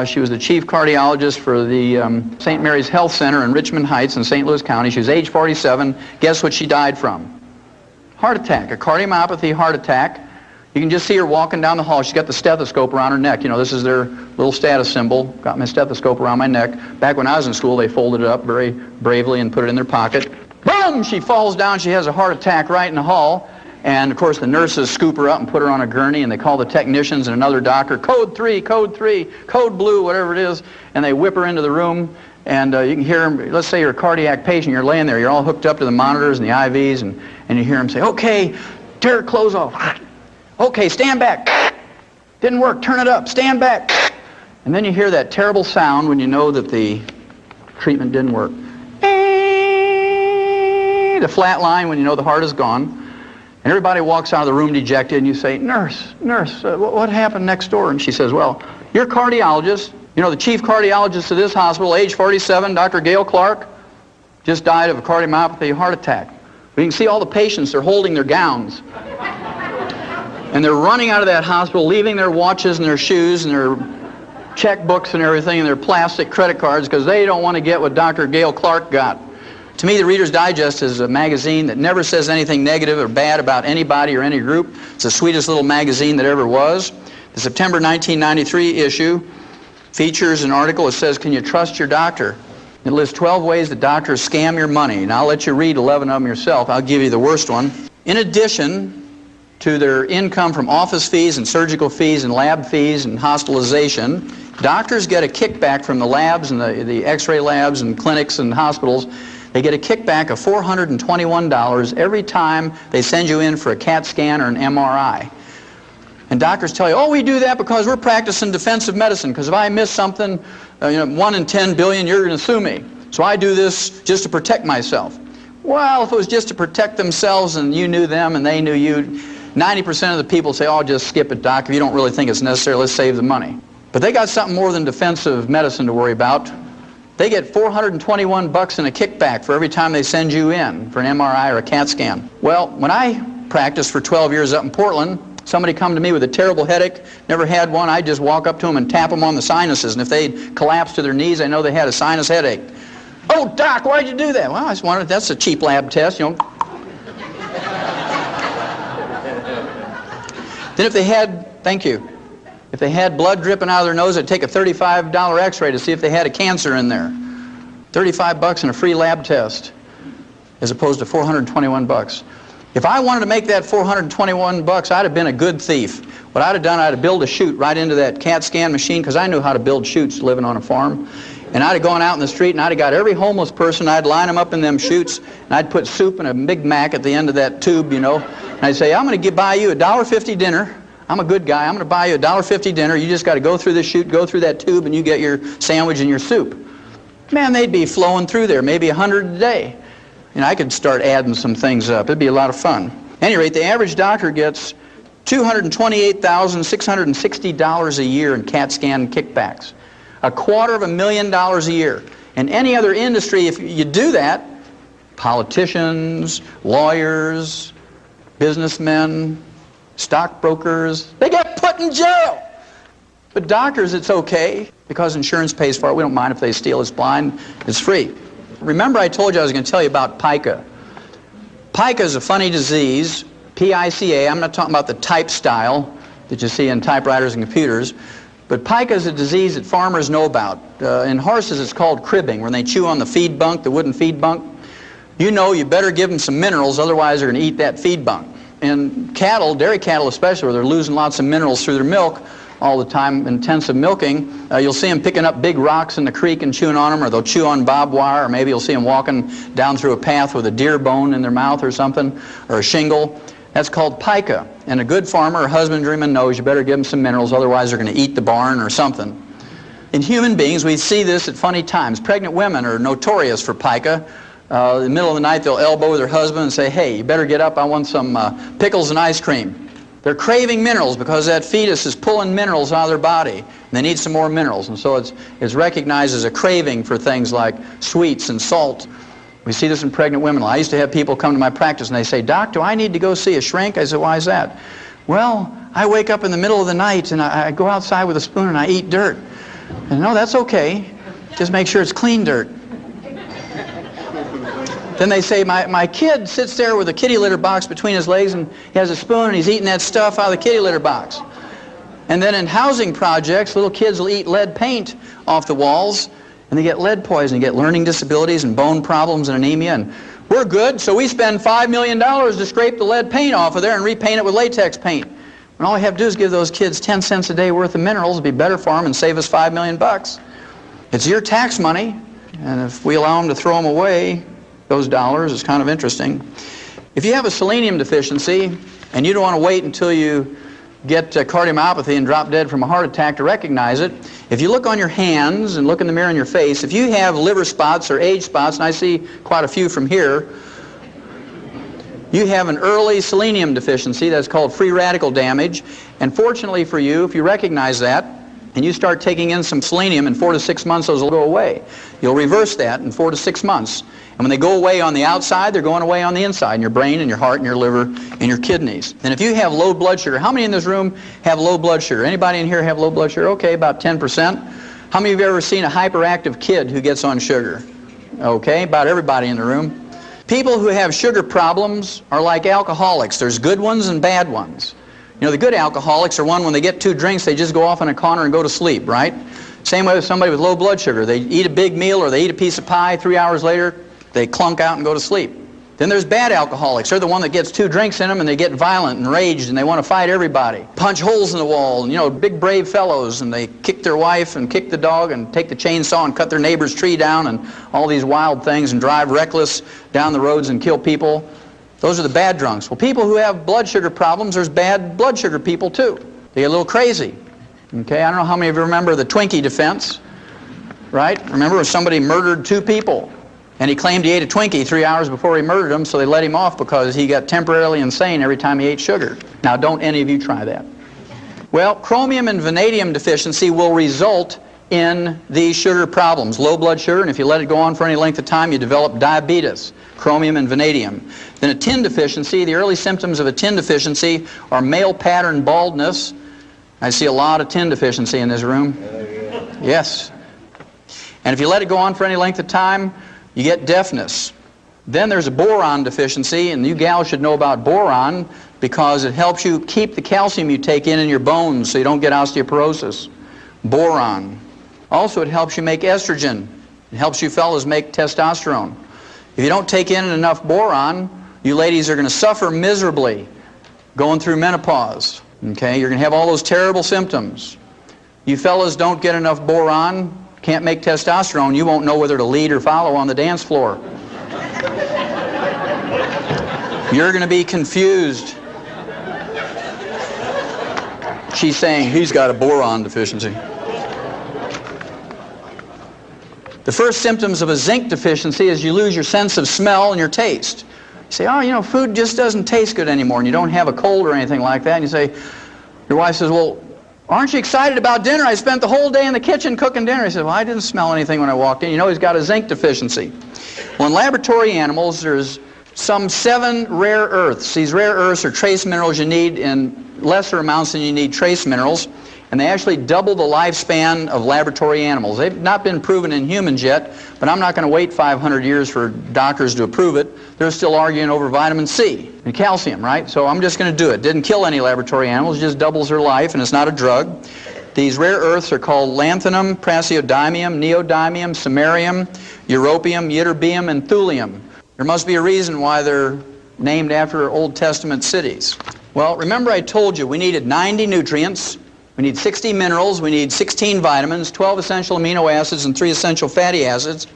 She was the chief cardiologist for the St. Mary's Health Center in Richmond Heights in St. Louis County. She was age 47. Guess what she died from? Heart attack, a cardiomyopathy heart attack. You can just see her walking down the hall. She's got the stethoscope around her neck. You know, this is their little status symbol. Got my stethoscope around my neck. Back when I was in school, they folded it up very bravely and put it in their pocket. Boom! She falls down. She has a heart attack right in the hall. And, of course, the nurses scoop her up and put her on a gurney, and they call the technicians and another doctor, code 3, code blue, whatever it is, and they whip her into the room, and you can hear them. Let's say you're a cardiac patient, you're laying there, you're all hooked up to the monitors and the IVs, and you hear them say, okay, tear her clothes off. Okay, stand back. Didn't work, turn it up, stand back. And then you hear that terrible sound when you know that the treatment didn't work. The flat line when you know the heart is gone. And everybody walks out of the room dejected, and you say, nurse, what happened next door? And she says, well, your cardiologist, you know, the chief cardiologist of this hospital, age 47, Dr. Gail Clark, just died of a cardiomyopathy heart attack. We can see all the patients, they're holding their gowns. And they're running out of that hospital, leaving their watches and their shoes and their checkbooks and everything and their plastic credit cards because they don't want to get what Dr. Gail Clark got. To me, the Reader's Digest is a magazine that never says anything negative or bad about anybody or any group. It's the sweetest little magazine that ever was. The September 1993 issue features an article that says, can you trust your doctor? It lists 12 ways that doctors scam your money. And I'll let you read 11 of them yourself. I'll give you the worst one. In addition to their income from office fees and surgical fees and lab fees and hospitalization, doctors get a kickback from the labs and the x-ray labs and clinics and hospitals. They get a kickback of $421 every time they send you in for a CAT scan or an MRI. And doctors tell you, oh, we do that because we're practicing defensive medicine, because if I miss something, 1 in 10 billion, you're going to sue me. So I do this just to protect myself. Well, if it was just to protect themselves and you knew them and they knew you, 90% of the people say, oh, just skip it, doc. If you don't really think it's necessary, let's save the money. But they got something more than defensive medicine to worry about. They get $421 in a kickback for every time they send you in for an MRI or a CAT scan. Well, when I practiced for 12 years up in Portland, somebody come to me with a terrible headache, never had one, I'd just walk up to them and tap them on the sinuses, and if they'd collapse to their knees, I know they had a sinus headache. Oh, doc, why'd you do that? Well, I just wanted, that's a cheap lab test, you know. Then if they had, thank you, if they had blood dripping out of their nose, I'd take a $35 x-ray to see if they had a cancer in there. $35 and a free lab test, as opposed to $421. If I wanted to make that $421, I'd have been a good thief. What I'd have done, I'd have built a chute right into that CAT scan machine, because I knew how to build chutes living on a farm. And I'd have gone out in the street and I'd have got every homeless person, I'd line them up in them chutes, and I'd put soup and a Big Mac at the end of that tube, you know. And I'd say, I'm going to buy you a $1.50 dinner. I'm a good guy. I'm going to buy you a $1.50 dinner. You just got to go through this chute, go through that tube, and you get your sandwich and your soup. Man, they'd be flowing through there, maybe 100 a day. And I could start adding some things up. It'd be a lot of fun. At any rate, the average doctor gets $228,660 a year in CAT scan kickbacks. $250,000 a year. In any other industry, if you do that, politicians, lawyers, businessmen, stockbrokers, they get put in jail. But doctors, it's okay, because insurance pays for it. We don't mind if they steal. It's blind. It's free. Remember I told you I was going to tell you about pica. Pica is a funny disease, P-I-C-A. I'm not talking about the type style that you see in typewriters and computers. But pica is a disease that farmers know about. In horses, it's called cribbing, when they chew on the feed bunk, the wooden feed bunk. You know you better give them some minerals, otherwise they're going to eat that feed bunk. And cattle, dairy cattle especially, where they're losing lots of minerals through their milk all the time, intensive milking, you'll see them picking up big rocks in the creek and chewing on them, or they'll chew on barbed wire, or maybe you'll see them walking down through a path with a deer bone in their mouth or something, or a shingle. That's called pica. And a good farmer or husbandryman knows you better give them some minerals, otherwise they're going to eat the barn or something. In human beings, we see this at funny times. Pregnant women are notorious for pica. In the middle of the night, they'll elbow their husband and say, hey, you better get up, I want some pickles and ice cream. They're craving minerals because that fetus is pulling minerals out of their body. And they need some more minerals. And so it's recognized as a craving for things like sweets and salt. We see this in pregnant women. I used to have people come to my practice and they say, Doc, do I need to go see a shrink? I said, why is that? Well, I wake up in the middle of the night and I go outside with a spoon and I eat dirt. And no, that's okay. Just make sure it's clean dirt. Then they say, my kid sits there with a kitty litter box between his legs and he has a spoon and he's eating that stuff out of the kitty litter box. And then in housing projects, little kids will eat lead paint off the walls and they get lead poisoning, get learning disabilities and bone problems and anemia. And we're good, so we spend $5 million to scrape the lead paint off of there and repaint it with latex paint. And all we have to do is give those kids 10 cents a day worth of minerals. It'd be better for them and save us $5 million. It's your tax money, and if we allow them to throw them away, those dollars, is kind of interesting. If you have a selenium deficiency and you don't want to wait until you get cardiomyopathy and drop dead from a heart attack to recognize it. If you look on your hands and look in the mirror in your face, if you have liver spots or age spots, and I see quite a few from here, you have an early selenium deficiency. That's called free radical damage. And fortunately for you, if you recognize that and you start taking in some selenium, in 4 to 6 months those will go away. You'll reverse that in 4 to 6 months. And when they go away on the outside, they're going away on the inside, in your brain and your heart and your liver and your kidneys. And if you have low blood sugar, how many in this room have low blood sugar? Anybody in here have low blood sugar? Okay, about 10%. How many of you have ever seen a hyperactive kid who gets on sugar? Okay, about everybody in the room. People who have sugar problems are like alcoholics. There's good ones and bad ones. You know, the good alcoholics are one, when they get 2 drinks, they just go off in a corner and go to sleep, right? Same way with somebody with low blood sugar. They eat a big meal or they eat a piece of pie, 3 hours later, they clunk out and go to sleep. Then there's bad alcoholics. They're the one that gets 2 drinks in them and they get violent and enraged and they want to fight everybody. Punch holes in the wall, and, you know, big brave fellows, and they kick their wife and kick the dog and take the chainsaw and cut their neighbor's tree down and all these wild things and drive reckless down the roads and kill people. Those are the bad drunks. Well, people who have blood sugar problems, there's bad blood sugar people too. They get a little crazy. Okay, I don't know how many of you remember the Twinkie defense, right? Remember when somebody murdered 2 people? And he claimed he ate a Twinkie 3 hours before he murdered them, so they let him off because he got temporarily insane every time he ate sugar. Now, don't any of you try that. Well, chromium and vanadium deficiency will result in these sugar problems. Low blood sugar, and if you let it go on for any length of time, you develop diabetes, chromium and vanadium. Then a tin deficiency, the early symptoms of a tin deficiency are male pattern baldness. I see a lot of tin deficiency in this room. Yes. And if you let it go on for any length of time, you get deafness. Then there's a boron deficiency, and you gals should know about boron because it helps you keep the calcium you take in your bones so you don't get osteoporosis. Boron. Also, it helps you make estrogen. It helps you fellas make testosterone. If you don't take in enough boron, you ladies are going to suffer miserably going through menopause. Okay, you're going to have all those terrible symptoms. You fellas don't get enough boron, can't make testosterone, you won't know whether to lead or follow on the dance floor. You're going to be confused. She's saying he's got a boron deficiency. The first symptoms of a zinc deficiency is you lose your sense of smell and your taste. You say, oh, you know, food just doesn't taste good anymore, and you don't have a cold or anything like that, and you say, your wife says, well, aren't you excited about dinner? I spent the whole day in the kitchen cooking dinner. He said, well, I didn't smell anything when I walked in. You know, he's got a zinc deficiency. Well, in laboratory animals, there's some 7 rare earths. These rare earths are trace minerals you need in lesser amounts than you need trace minerals, and they actually double the lifespan of laboratory animals. They've not been proven in humans yet, but I'm not going to wait 500 years for doctors to approve it. They're still arguing over vitamin C and calcium, right? So I'm just going to do it. Didn't kill any laboratory animals, it just doubles their life, and it's not a drug. These rare earths are called lanthanum, praseodymium, neodymium, samarium, europium, ytterbium, and thulium. There must be a reason why they're named after Old Testament cities. Well, remember I told you we needed 90 nutrients, we need 60 minerals, we need 16 vitamins, 12 essential amino acids, and 3 essential fatty acids.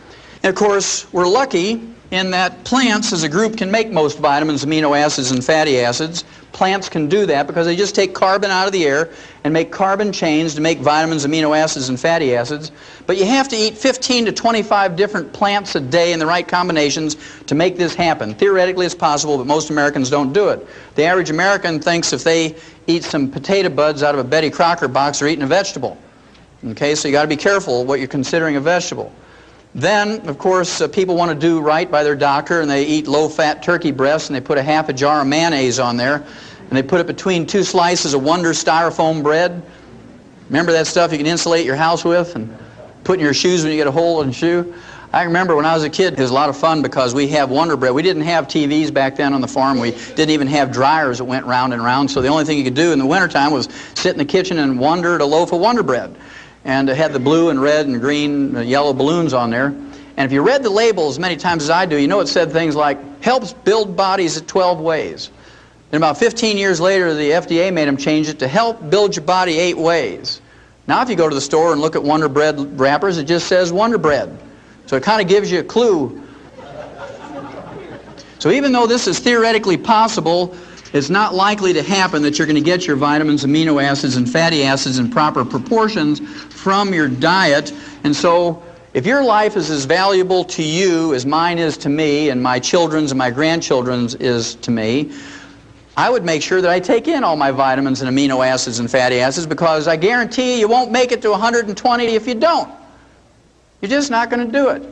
And of course, we're lucky in that plants as a group can make most vitamins, amino acids, and fatty acids. Plants can do that because they just take carbon out of the air and make carbon chains to make vitamins, amino acids, and fatty acids. But you have to eat 15 to 25 different plants a day in the right combinations to make this happen. Theoretically, it's possible, but most Americans don't do it. The average American thinks if they eat some potato buds out of a Betty Crocker box, they're eating a vegetable. Okay, so you got to be careful what you're considering a vegetable. Then, of course, people want to do right by their doctor, and they eat low-fat turkey breasts, and they put a half a jar of mayonnaise on there, and they put it between 2 slices of Wonder styrofoam bread. Remember that stuff you can insulate your house with and put in your shoes when you get a hole in the shoe? I remember when I was a kid, it was a lot of fun because we have Wonder Bread. We didn't have TVs back then on the farm. We didn't even have dryers that went round and round, so the only thing you could do in the wintertime was sit in the kitchen and wonder at a loaf of Wonder Bread. And it had the blue and red and green and yellow balloons on there. And if you read the labels many times as I do, you know it said things like, helps build bodies at 12 ways. And about 15 years later, the FDA made them change it to help build your body 8 ways. Now if you go to the store and look at Wonder Bread wrappers, it just says Wonder Bread. So it kind of gives you a clue. So even though this is theoretically possible, it's not likely to happen that you're going to get your vitamins, amino acids, and fatty acids in proper proportions from your diet. And so if your life is as valuable to you as mine is to me, and my children's and my grandchildren's is to me, I would make sure that I take in all my vitamins and amino acids and fatty acids, because I guarantee you won't make it to 120 if you don't. You're just not going to do it.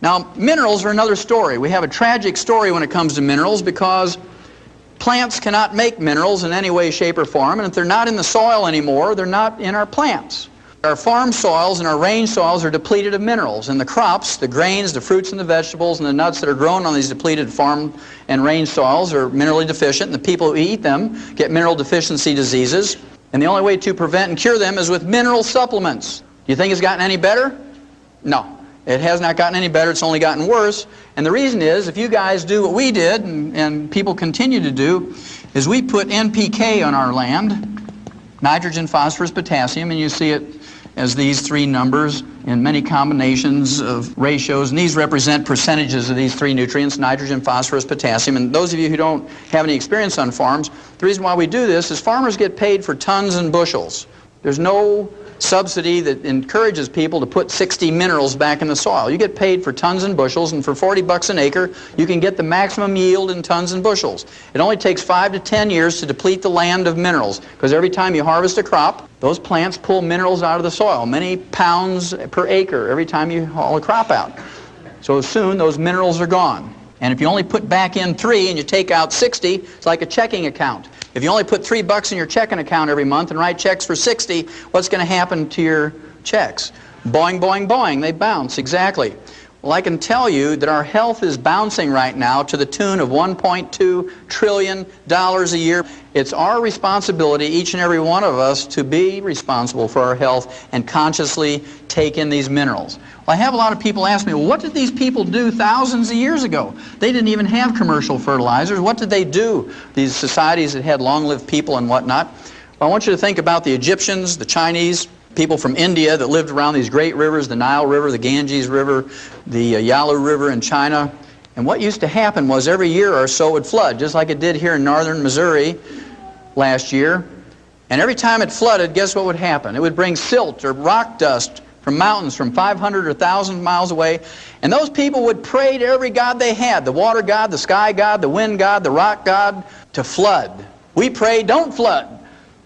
Now, minerals are another story. We have a tragic story when it comes to minerals, because plants cannot make minerals in any way, shape, or form, and if they're not in the soil anymore, they're not in our plants. Our farm soils and our range soils are depleted of minerals, and the crops, the grains, the fruits and the vegetables and the nuts that are grown on these depleted farm and range soils are minerally deficient, and the people who eat them get mineral deficiency diseases, and the only way to prevent and cure them is with mineral supplements. Do you think it's gotten any better? No. It has not gotten any better, it's only gotten worse. And the reason is, if you guys do what we did, and people continue to do, is we put NPK on our land, nitrogen, phosphorus, potassium, and you see it as these three numbers in many combinations of ratios, and these represent percentages of these three nutrients, nitrogen, phosphorus, potassium. And those of you who don't have any experience on farms, the reason why we do this is farmers get paid for tons and bushels. There's no subsidy that encourages people to put 60 minerals back in the soil. You get paid for tons and bushels, and for 40 bucks an acre, you can get the maximum yield in tons and bushels. It only takes 5 to 10 years to deplete the land of minerals, because every time you harvest a crop, those plants pull minerals out of the soil, many pounds per acre every time you haul a crop out. So soon those minerals are gone. And if you only put back in 3 and you take out 60, it's like a checking account. If you only put $3 in your checking account every month and write checks for 60, what's going to happen to your checks? Boing, boing, boing, they bounce, exactly. Well, I can tell you that our health is bouncing right now to the tune of $1.2 trillion a year. It's our responsibility, each and every one of us, to be responsible for our health and consciously take in these minerals. Well, I have a lot of people ask me, well, what did these people do thousands of years ago? They didn't even have commercial fertilizers. What did they do, these societies that had long-lived people and whatnot? Well, I want you to think about the Egyptians, the Chinese, people from India that lived around these great rivers, the Nile River, the Ganges River, the Yalu River in China. And what used to happen was every year or so it would flood, just like it did here in northern Missouri last year. And every time it flooded, guess what would happen? It would bring silt or rock dust from mountains from 500 or 1,000 miles away. And those people would pray to every god they had, the water god, the sky god, the wind god, the rock god, to flood. We pray, don't flood.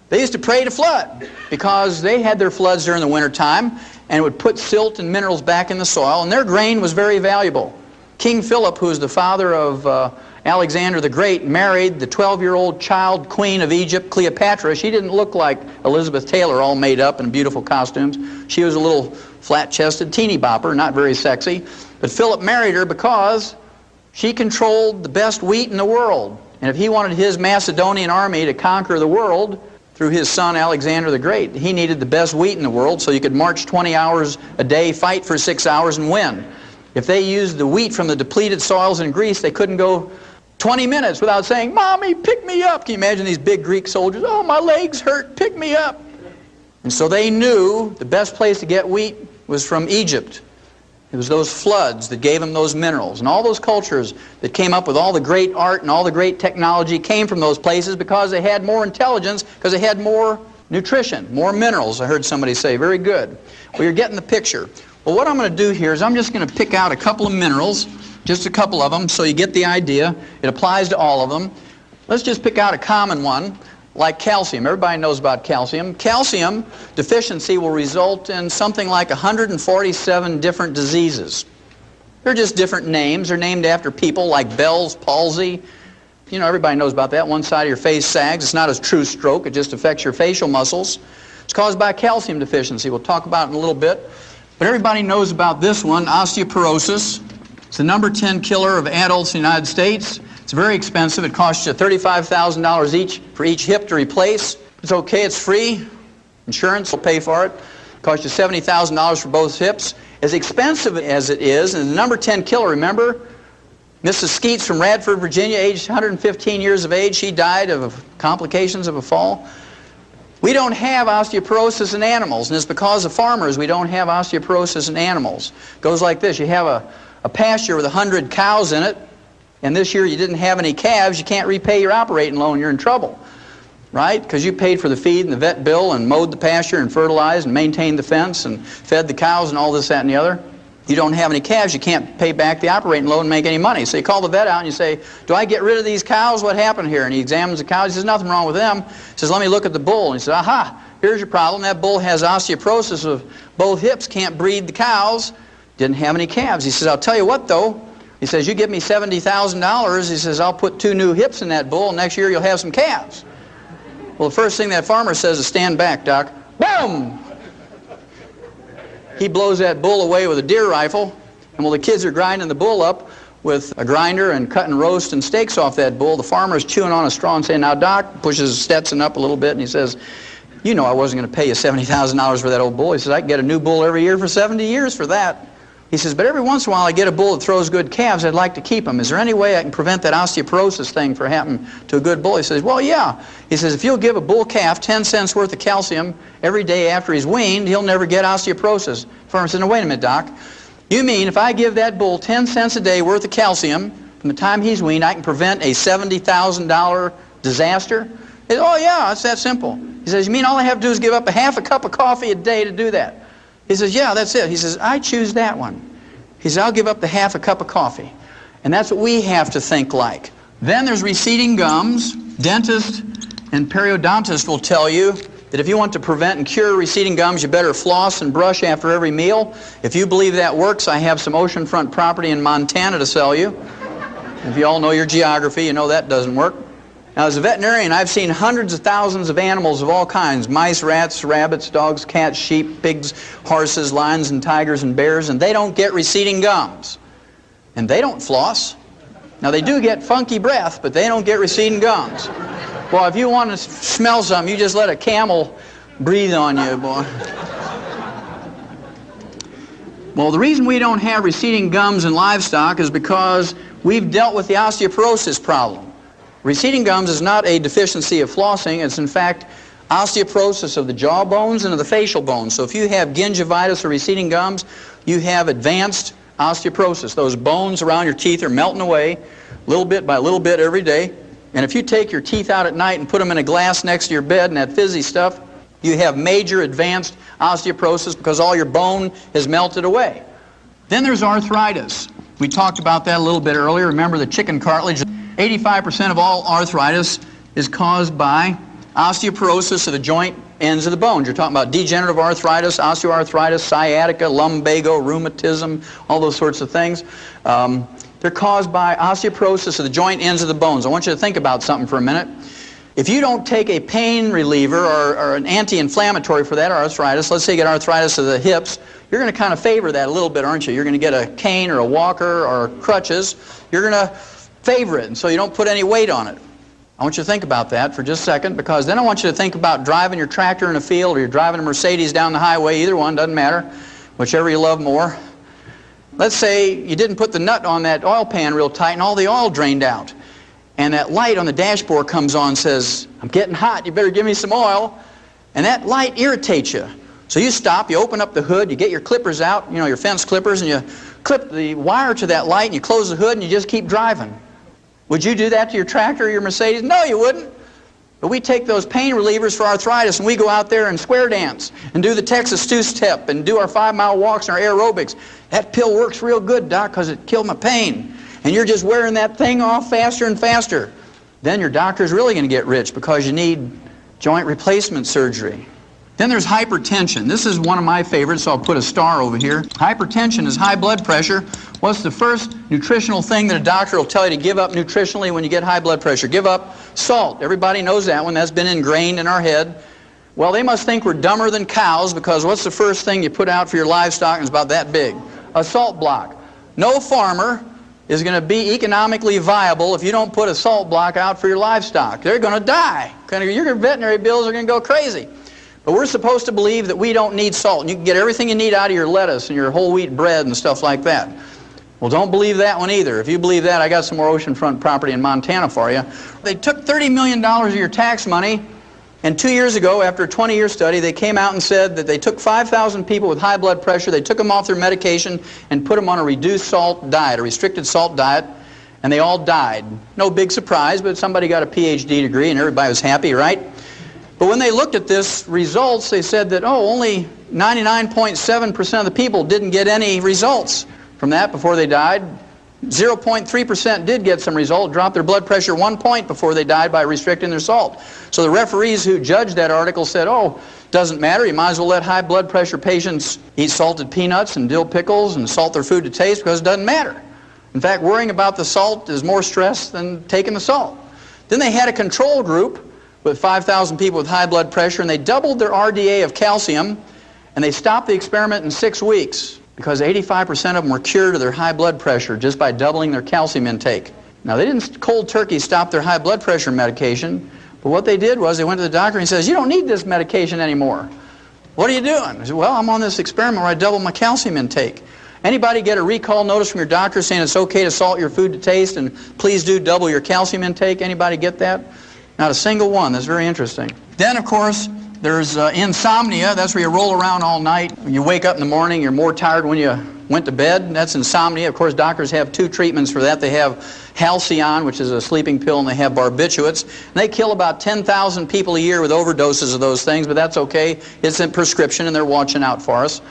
They used to pray to flood because they had their floods during the wintertime, and it would put silt and minerals back in the soil, and their grain was very valuable. King Philip, who was the father of Alexander the Great, married the 12-year-old child queen of Egypt, Cleopatra. She didn't look like Elizabeth Taylor, all made up in beautiful costumes. She was a little flat-chested teeny bopper, not very sexy. But Philip married her because she controlled the best wheat in the world. And if he wanted his Macedonian army to conquer the world through his son Alexander the Great, he needed the best wheat in the world, so you could march 20 hours a day, fight for 6 hours, and win. If they used the wheat from the depleted soils in Greece, they couldn't go 20 minutes without saying, "Mommy, pick me up." Can you imagine these big Greek soldiers? "Oh, my legs hurt, pick me up." And so they knew the best place to get wheat was from Egypt. It was those floods that gave them those minerals. And all those cultures that came up with all the great art and all the great technology came from those places because they had more intelligence, because they had more nutrition, more minerals, I heard somebody say. Very good. Well, you're getting the picture. Well, what I'm going to do here is I'm just going to pick out a couple of minerals, just a couple of them, so you get the idea. It applies to all of them. Let's just pick out a common one, like calcium. Everybody knows about calcium. Calcium deficiency will result in something like 147 different diseases. They're just different names. They're named after people like Bell's palsy. You know, everybody knows about that. One side of your face sags. It's not a true stroke. It just affects your facial muscles. It's caused by calcium deficiency. We'll talk about it in a little bit. But everybody knows about this one, osteoporosis. It's the number 10 killer of adults in the United States. It's very expensive. It costs you $35,000 each for each hip to replace. It's okay. It's free. Insurance will pay for it. It costs you $70,000 for both hips. As expensive as it is, and the number 10 killer, remember, Mrs. Skeets from Radford, Virginia, aged 115 years of age, she died of complications of a fall. We don't have osteoporosis in animals, and it's because of farmers we don't have osteoporosis in animals. It goes like this. You have a pasture with 100 cows in it, and this year you didn't have any calves, you can't repay your operating loan, you're in trouble. Right? Because you paid for the feed and the vet bill and mowed the pasture and fertilized and maintained the fence and fed the cows and all this, that, and the other. You don't have any calves, you can't pay back the operating loan and make any money. So you call the vet out and you say, do I get rid of these cows? What happened here? And he examines the cows. He says, nothing wrong with them. He says, let me look at the bull. And he says, aha, here's your problem. That bull has osteoporosis of both hips, can't breed the cows, didn't have any calves. He says, I'll tell you what though. He says, you give me $70,000. He says, I'll put 2 new hips in that bull, and next year you'll have some calves. Well, the first thing that farmer says is, stand back, Doc. Boom! He blows that bull away with a deer rifle, and while the kids are grinding the bull up with a grinder and cutting roast and steaks off that bull, the farmer is chewing on a straw and saying, now, Doc, pushes Stetson up a little bit, and he says, you know I wasn't going to pay you $70,000 for that old bull. He says, I can get a new bull every year for 70 years for that. He says, but every once in a while I get a bull that throws good calves. I'd like to keep them. Is there any way I can prevent that osteoporosis thing from happening to a good bull? He says, well, yeah. He says, if you'll give a bull calf 10 cents worth of calcium every day after he's weaned, he'll never get osteoporosis. The farmer says, no, wait a minute, Doc. You mean if I give that bull 10 cents a day worth of calcium from the time he's weaned, I can prevent a $70,000 disaster? He says, oh, yeah, it's that simple. He says, you mean all I have to do is give up a half a cup of coffee a day to do that? He says, yeah, that's it. He says, I choose that one. He says, I'll give up the half a cup of coffee. And that's what we have to think like. Then there's receding gums. Dentists and periodontists will tell you that if you want to prevent and cure receding gums, you better floss and brush after every meal. If you believe that works, I have some oceanfront property in Montana to sell you. If you all know your geography, you know that doesn't work. Now, as a veterinarian, I've seen hundreds of thousands of animals of all kinds, mice, rats, rabbits, dogs, cats, sheep, pigs, horses, lions, and tigers, and bears, and they don't get receding gums. And they don't floss. Now, they do get funky breath, but they don't get receding gums. Well, if you want to smell something, you just let a camel breathe on you, boy. Well, the reason we don't have receding gums in livestock is because we've dealt with the osteoporosis problem. Receding gums is not a deficiency of flossing. It's in fact osteoporosis of the jaw bones and of the facial bones. So if you have gingivitis or receding gums, you have advanced osteoporosis. Those bones around your teeth are melting away little bit by little bit every day. And if you take your teeth out at night and put them in a glass next to your bed and that fizzy stuff, you have major advanced osteoporosis because all your bone has melted away. Then there's arthritis. We talked about that a little bit earlier. Remember the chicken cartilage? 85% of all arthritis is caused by osteoporosis of the joint ends of the bones. You're talking about degenerative arthritis, osteoarthritis, sciatica, lumbago, rheumatism, all those sorts of things. They're caused by osteoporosis of the joint ends of the bones. I want you to think about something for a minute. If you don't take a pain reliever or an anti-inflammatory for that arthritis, let's say you get arthritis of the hips, you're going to kind of favor that a little bit, aren't you? You're going to get a cane or a walker or crutches. You're going to favor it, and so you don't put any weight on it. I want you to think about that for just a second, because then I want you to think about driving your tractor in a field, or you're driving a Mercedes down the highway. Either one, doesn't matter, whichever you love more. Let's say you didn't put the nut on that oil pan real tight and all the oil drained out, and that light on the dashboard comes on and says, I'm getting hot, you better give me some oil. And that light irritates you. So you stop, you open up the hood, you get your clippers out, you know, your fence clippers, and you clip the wire to that light and you close the hood and you just keep driving. Would you do that to your tractor or your Mercedes? No, you wouldn't. But we take those pain relievers for arthritis and we go out there and square dance and do the Texas two-step and do our 5-mile walks and our aerobics. That pill works real good, Doc, because it killed my pain. And you're just wearing that thing off faster and faster. Then your doctor's really going to get rich because you need joint replacement surgery. Then there's hypertension. This is one of my favorites, so I'll put a star over here. Hypertension is high blood pressure. What's the first nutritional thing that a doctor will tell you to give up nutritionally when you get high blood pressure? Give up salt. Everybody knows that one. That's been ingrained in our head. Well, they must think we're dumber than cows, because what's the first thing you put out for your livestock? And it's about that big. A salt block. No farmer is going to be economically viable if you don't put a salt block out for your livestock. They're going to die. Your veterinary bills are going to go crazy. But we're supposed to believe that we don't need salt, and you can get everything you need out of your lettuce and your whole wheat bread and stuff like that. Well, don't believe that one either. If you believe that, I got some more oceanfront property in Montana for you. They took $30 million of your tax money, and 2 years ago, after a 20-year study, they came out and said that they took 5,000 people with high blood pressure, they took them off their medication and put them on a reduced salt diet, a restricted salt diet, and they all died. No big surprise, but somebody got a PhD degree and everybody was happy, right? But when they looked at this results, they said that, oh, only 99.7% of the people didn't get any results from that before they died. 0.3% did get some result, dropped their blood pressure 1 point before they died by restricting their salt. So the referees who judged that article said, oh, doesn't matter, you might as well let high blood pressure patients eat salted peanuts and dill pickles and salt their food to taste because it doesn't matter. In fact, worrying about the salt is more stress than taking the salt. Then they had a control group with 5,000 people with high blood pressure, and they doubled their RDA of calcium, and they stopped the experiment in 6 weeks because 85% of them were cured of their high blood pressure just by doubling their calcium intake. Now, they didn't cold turkey stop their high blood pressure medication, but what they did was they went to the doctor and he says, you don't need this medication anymore. What are you doing? I said, well, I'm on this experiment where I double my calcium intake. Anybody get a recall notice from your doctor saying it's okay to salt your food to taste and please do double your calcium intake? Anybody get that? Not a single one. That's very interesting. Then, of course, there's insomnia. That's where you roll around all night. When you wake up in the morning, you're more tired when you went to bed. That's insomnia. Of course, doctors have 2 treatments for that. They have Halcion, which is a sleeping pill, and they have barbiturates. And they kill about 10,000 people a year with overdoses of those things, but that's okay. It's a prescription, and they're watching out for us.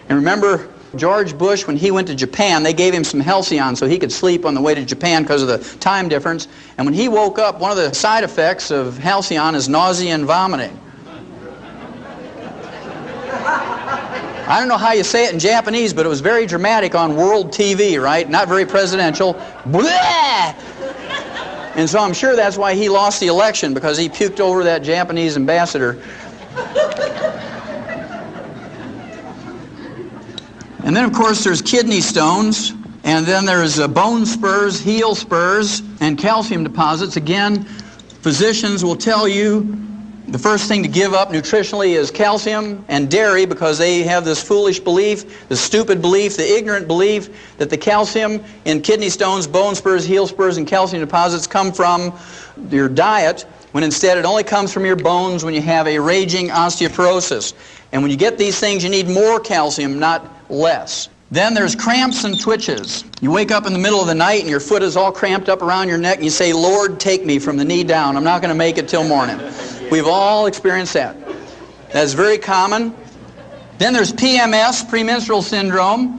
And remember, George Bush, when he went to Japan, they gave him some Halcion so he could sleep on the way to Japan because of the time difference. And when he woke up, one of the side effects of Halcion is nausea and vomiting. I don't know how you say it in Japanese, but it was very dramatic on world TV, right? Not very presidential. Blah! And so I'm sure that's why he lost the election, because he puked over that Japanese ambassador. And then, of course, there's kidney stones, and then there's bone spurs, heel spurs, and calcium deposits. Again, physicians will tell you the first thing to give up nutritionally is calcium and dairy, because they have this foolish belief, the stupid belief, the ignorant belief that the calcium in kidney stones, bone spurs, heel spurs, and calcium deposits come from your diet, when instead it only comes from your bones when you have a raging osteoporosis. And when you get these things, you need more calcium, not less. Then there's cramps and twitches. You wake up in the middle of the night and your foot is all cramped up around your neck and you say, Lord, take me from the knee down. I'm not going to make it till morning. We've all experienced that. That's very common. Then there's PMS, premenstrual syndrome.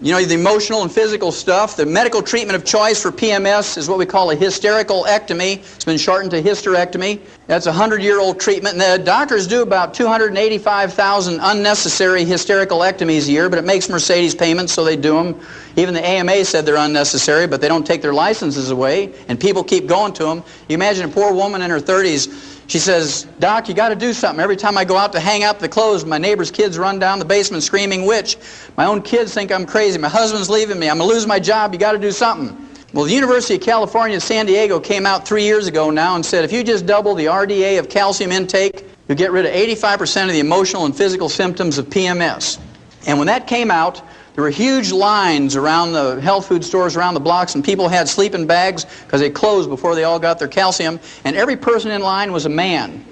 You know, the emotional and physical stuff. The medical treatment of choice for PMS is what we call a hysterical ectomy. It's been shortened to hysterectomy. That's a 100-year-old treatment. And the doctors do about 285,000 unnecessary hysterical ectomies a year, but it makes Mercedes payments, so they do them. Even the AMA said they're unnecessary, but they don't take their licenses away, and people keep going to them. You imagine a poor woman in her 30s. She says, Doc, you got to do something. Every time I go out to hang up the clothes, my neighbor's kids run down the basement screaming witch. My own kids think I'm crazy. My husband's leaving me. I'm going to lose my job. You got to do something. Well, the University of California, San Diego came out 3 years ago now and said if you just double the RDA of calcium intake, you'll get rid of 85% of the emotional and physical symptoms of PMS. And when that came out, there were huge lines around the health food stores around the blocks, and people had sleeping bags because they closed before they all got their calcium, and every person in line was a man.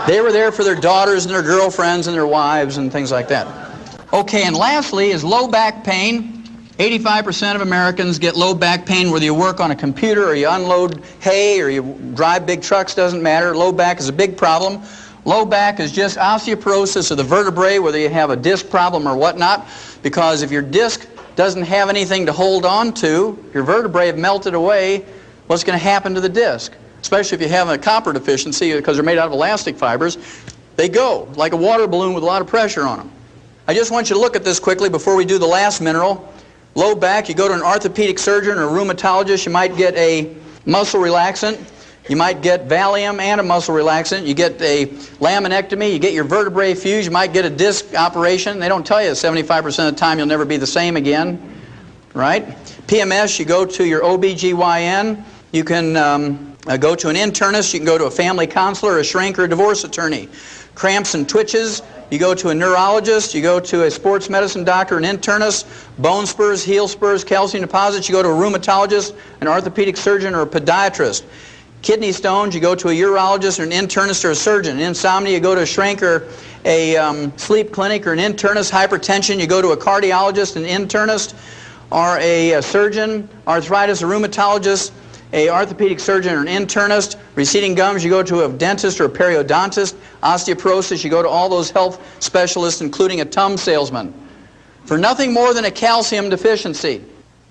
They were there for their daughters and their girlfriends and their wives and things like that. Okay, and lastly is low back pain. 85% of Americans get low back pain whether you work on a computer or you unload hay or you drive big trucks, doesn't matter. Low back is a big problem. Low back is just osteoporosis of the vertebrae, whether you have a disc problem or whatnot, because if your disc doesn't have anything to hold on to, your vertebrae have melted away, what's going to happen to the disc? Especially if you have a copper deficiency, because they're made out of elastic fibers, they go like a water balloon with a lot of pressure on them. I just want you to look at this quickly before we do the last mineral. Low back, you go to an orthopedic surgeon or a rheumatologist, you might get a muscle relaxant. You might get Valium and a muscle relaxant. You get a laminectomy. You get your vertebrae fused. You might get a disc operation. They don't tell you 75% of the time you'll never be the same again, right? PMS, you go to your OBGYN. You can go to an internist. You can go to a family counselor, a shrink, or a divorce attorney. Cramps and twitches, you go to a neurologist. You go to a sports medicine doctor, an internist. Bone spurs, heel spurs, calcium deposits, you go to a rheumatologist, an orthopedic surgeon, or a podiatrist. Kidney stones, you go to a urologist or an internist or a surgeon. Insomnia, you go to a shrink or a sleep clinic or an internist. Hypertension, you go to a cardiologist, an internist. are a surgeon, arthritis, a rheumatologist, a orthopedic surgeon or an internist. Receding gums, you go to a dentist or a periodontist. Osteoporosis, you go to all those health specialists, including a Tums salesman. For nothing more than a calcium deficiency.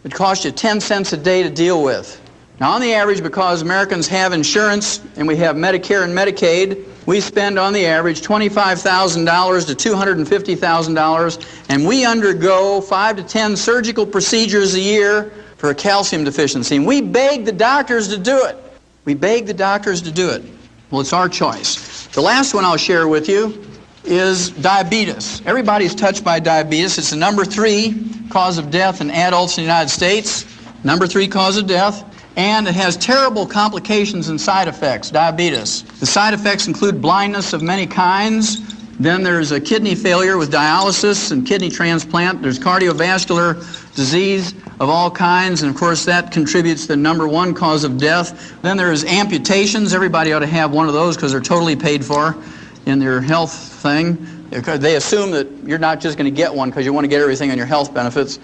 It costs you 10 cents a day to deal with. Now, on the average, because Americans have insurance and we have Medicare and Medicaid, we spend on the average $25,000 to $250,000, and we undergo 5 to 10 surgical procedures a year for a calcium deficiency. And we beg the doctors to do it. We beg the doctors to do it. Well, it's our choice. The last one I'll share with you is diabetes. Everybody's touched by diabetes. It's the number 3 cause of death in adults in the United States. Number 3 cause of death. And it has terrible complications and side effects, diabetes. The side effects include blindness of many kinds. Then there's a kidney failure with dialysis and kidney transplant. There's cardiovascular disease of all kinds, and of course that contributes to the number 1 cause of death. Then there's amputations. Everybody ought to have one of those because they're totally paid for in their health thing. They assume that you're not just going to get one because you want to get everything on your health benefits.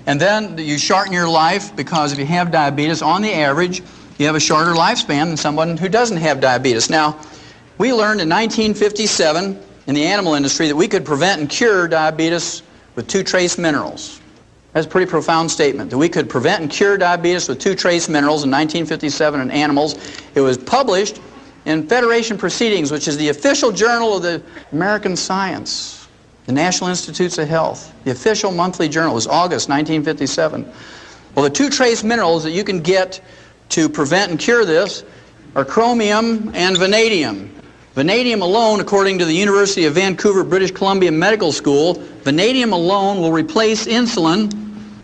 And then you shorten your life because if you have diabetes, on the average, you have a shorter lifespan than someone who doesn't have diabetes. Now, we learned in 1957 in the animal industry that we could prevent and cure diabetes with 2 trace minerals. That's a pretty profound statement, that we could prevent and cure diabetes with 2 trace minerals in 1957 in animals. It was published in Federation Proceedings, which is the official journal of the American Science, the National Institutes of Health. The official monthly journal was August 1957. Well, the 2 trace minerals that you can get to prevent and cure this are chromium and vanadium. Vanadium alone, according to the University of Vancouver, British Columbia Medical School, vanadium alone will replace insulin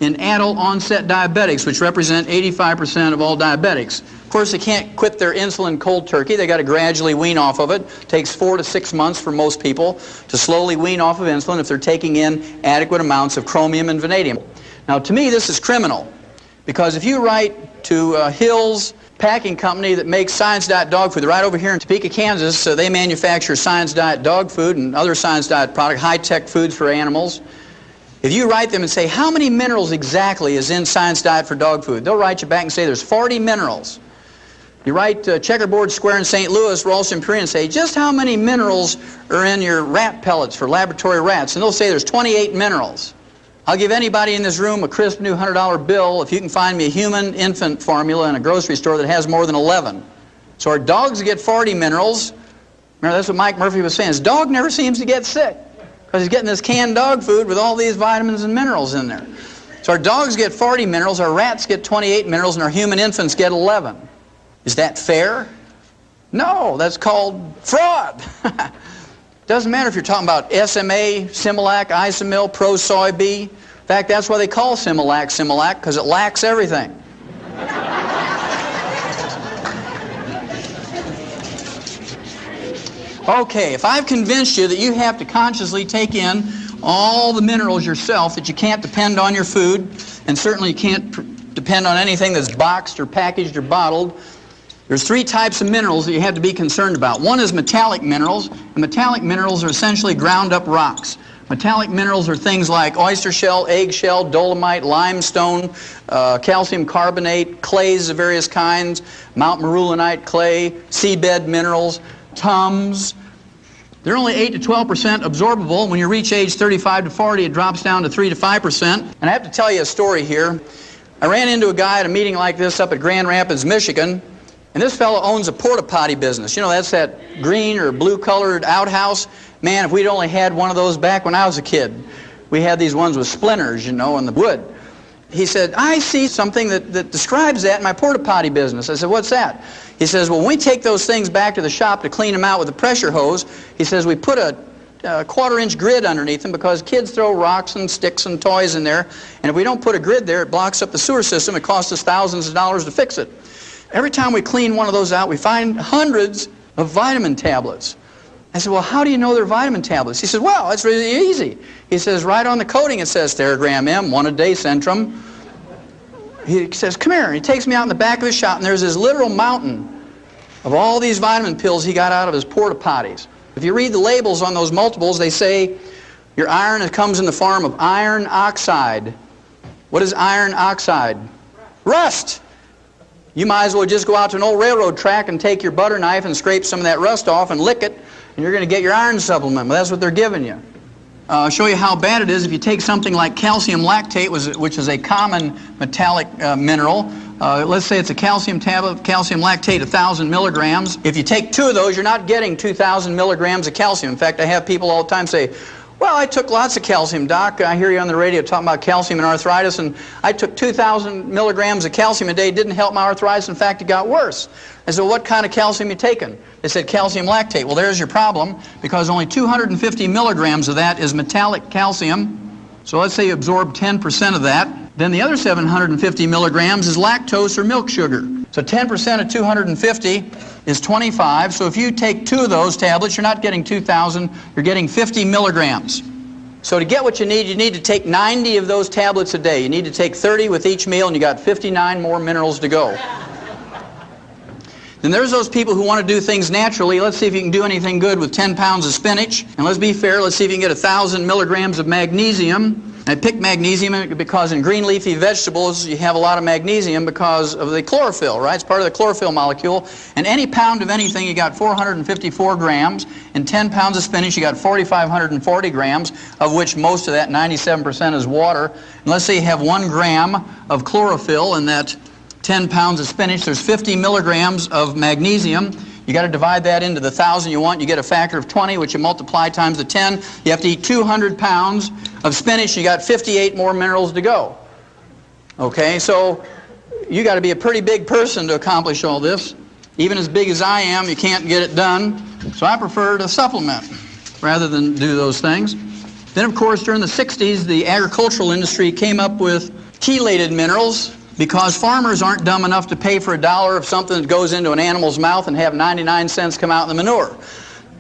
in adult onset diabetics, which represent 85% of all diabetics. Of course, they can't quit their insulin cold turkey. They got to gradually wean off of it. It takes 4 to 6 months for most people to slowly wean off of insulin if they're taking in adequate amounts of chromium and vanadium. Now, to me, this is criminal, because if you write to Hills Packing Company that makes Science Diet dog food, they're right over here in Topeka, Kansas, so they manufacture Science Diet dog food and other Science Diet products, high-tech foods for animals. If you write them and say, how many minerals exactly is in Science Diet for dog food, they'll write you back and say there's 40 minerals. You write Checkerboard Square in St. Louis, Ralston Purina, and say, just how many minerals are in your rat pellets for laboratory rats? And they'll say there's 28 minerals. I'll give anybody in this room a crisp new $100 bill if you can find me a human infant formula in a grocery store that has more than 11. So our dogs get 40 minerals. Remember, that's what Mike Murphy was saying. His dog never seems to get sick because he's getting this canned dog food with all these vitamins and minerals in there. So our dogs get 40 minerals, our rats get 28 minerals, and our human infants get 11. Is that fair? No, that's called fraud. Doesn't matter if you're talking about SMA, Similac, Isomil, Pro Soy B. In fact, that's why they call Similac Similac, because it lacks everything. Okay, if I've convinced you that you have to consciously take in all the minerals yourself, that you can't depend on your food, and certainly you can't depend on anything that's boxed or packaged or bottled, there's 3 types of minerals that you have to be concerned about. One is metallic minerals, and metallic minerals are essentially ground up rocks. Metallic minerals are things like oyster shell, eggshell, dolomite, limestone, calcium carbonate, clays of various kinds, Mount Marulanite clay, seabed minerals, Tums. They're only 8 to 12% absorbable. When you reach age 35 to 40, it drops down to 3 to 5%. And I have to tell you a story here. I ran into a guy at a meeting like this up at Grand Rapids, Michigan. And this fellow owns a porta potty business. You know, that's that green or blue colored outhouse. Man, if we'd only had one of those back when I was a kid. We had these ones with splinters, you know, in the wood. He said, I see something that describes that in my porta potty business. I said, what's that? He says, well, when we take those things back to the shop to clean them out with a pressure hose, he says, we put a 1/4-inch grid underneath them because kids throw rocks and sticks and toys in there. And if we don't put a grid there, it blocks up the sewer system. It costs us thousands of dollars to fix it. Every time we clean one of those out, we find hundreds of vitamin tablets. I said, well, how do you know they're vitamin tablets? He said, well, it's really easy. He says, right on the coating it says Theragram M, 1 a day Centrum. He says, come here. And he takes me out in the back of his shop, and there's this literal mountain of all these vitamin pills he got out of his porta potties. If you read the labels on those multiples, they say your iron comes in the form of iron oxide. What is iron oxide? Rust. You might as well just go out to an old railroad track and take your butter knife and scrape some of that rust off and lick it, and you're going to get your iron supplement. Well, that's what they're giving you. I'll show you how bad it is if you take something like calcium lactate, which is a common metallic mineral. Let's say it's a calcium tablet, calcium lactate, 1,000 milligrams. If you take 2 of those, you're not getting 2,000 milligrams of calcium. In fact, I have people all the time say, well, I took lots of calcium, Doc. I hear you on the radio talking about calcium and arthritis, and I took 2,000 milligrams of calcium a day. It didn't help my arthritis. In fact, it got worse. I said, what kind of calcium you taking? They said calcium lactate. Well, there's your problem, because only 250 milligrams of that is metallic calcium. So let's say you absorb 10% of that. Then the other 750 milligrams is lactose or milk sugar. So 10% of 250 is 25. So if you take 2 of those tablets, you're not getting 2,000, you're getting 50 milligrams. So to get what you need to take 90 of those tablets a day. You need to take 30 with each meal, and you got 59 more minerals to go. Then there's those people who want to do things naturally. Let's see if you can do anything good with 10 pounds of spinach. And let's be fair, let's see if you can get 1,000 milligrams of magnesium. I picked magnesium because in green leafy vegetables you have a lot of magnesium because of the chlorophyll, right? It's part of the chlorophyll molecule. And any pound of anything, you got 454 grams. In 10 pounds of spinach, you got 4,540 grams, of which most of that, 97%, is water. And let's say you have 1 gram of chlorophyll in that 10 pounds of spinach. There's 50 milligrams of magnesium. You got to divide that into the 1,000 you want. You get a factor of 20, which you multiply times the 10. You have to eat 200 pounds of spinach. You got 58 more minerals to go. Okay, so you got to be a pretty big person to accomplish all this. Even as big as I am, you can't get it done. So I prefer to supplement rather than do those things. Then, of course, during the 60s, the agricultural industry came up with chelated minerals, because farmers aren't dumb enough to pay for $1 of something that goes into an animal's mouth and have 99 cents come out in the manure.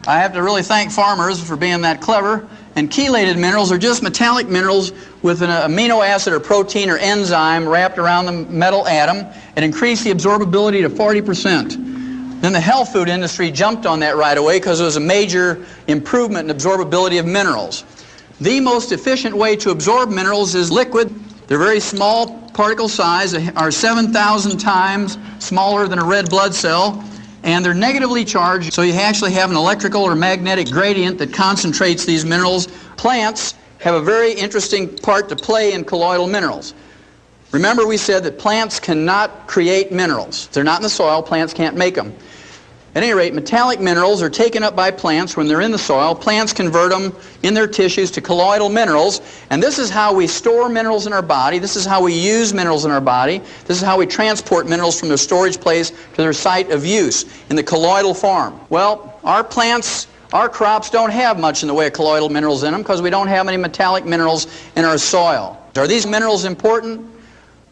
I have to really thank farmers for being that clever. And chelated minerals are just metallic minerals with an amino acid or protein or enzyme wrapped around the metal atom and increase the absorbability to 40%. Then the health food industry jumped on that right away because it was a major improvement in absorbability of minerals. The most efficient way to absorb minerals is liquid. They're very small particle size, are 7,000 times smaller than a red blood cell, and they're negatively charged, so you actually have an electrical or magnetic gradient that concentrates these minerals. Plants have a very interesting part to play in colloidal minerals. Remember, we said that plants cannot create minerals. If they're not in the soil, plants can't make them. At any rate, metallic minerals are taken up by plants when they're in the soil. Plants convert them in their tissues to colloidal minerals, and this is how we store minerals in our body. This is how we use minerals in our body. This is how we transport minerals from their storage place to their site of use in the colloidal form. Well, our plants, our crops don't have much in the way of colloidal minerals in them because we don't have any metallic minerals in our soil. Are these minerals important?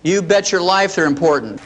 You bet your life they're important.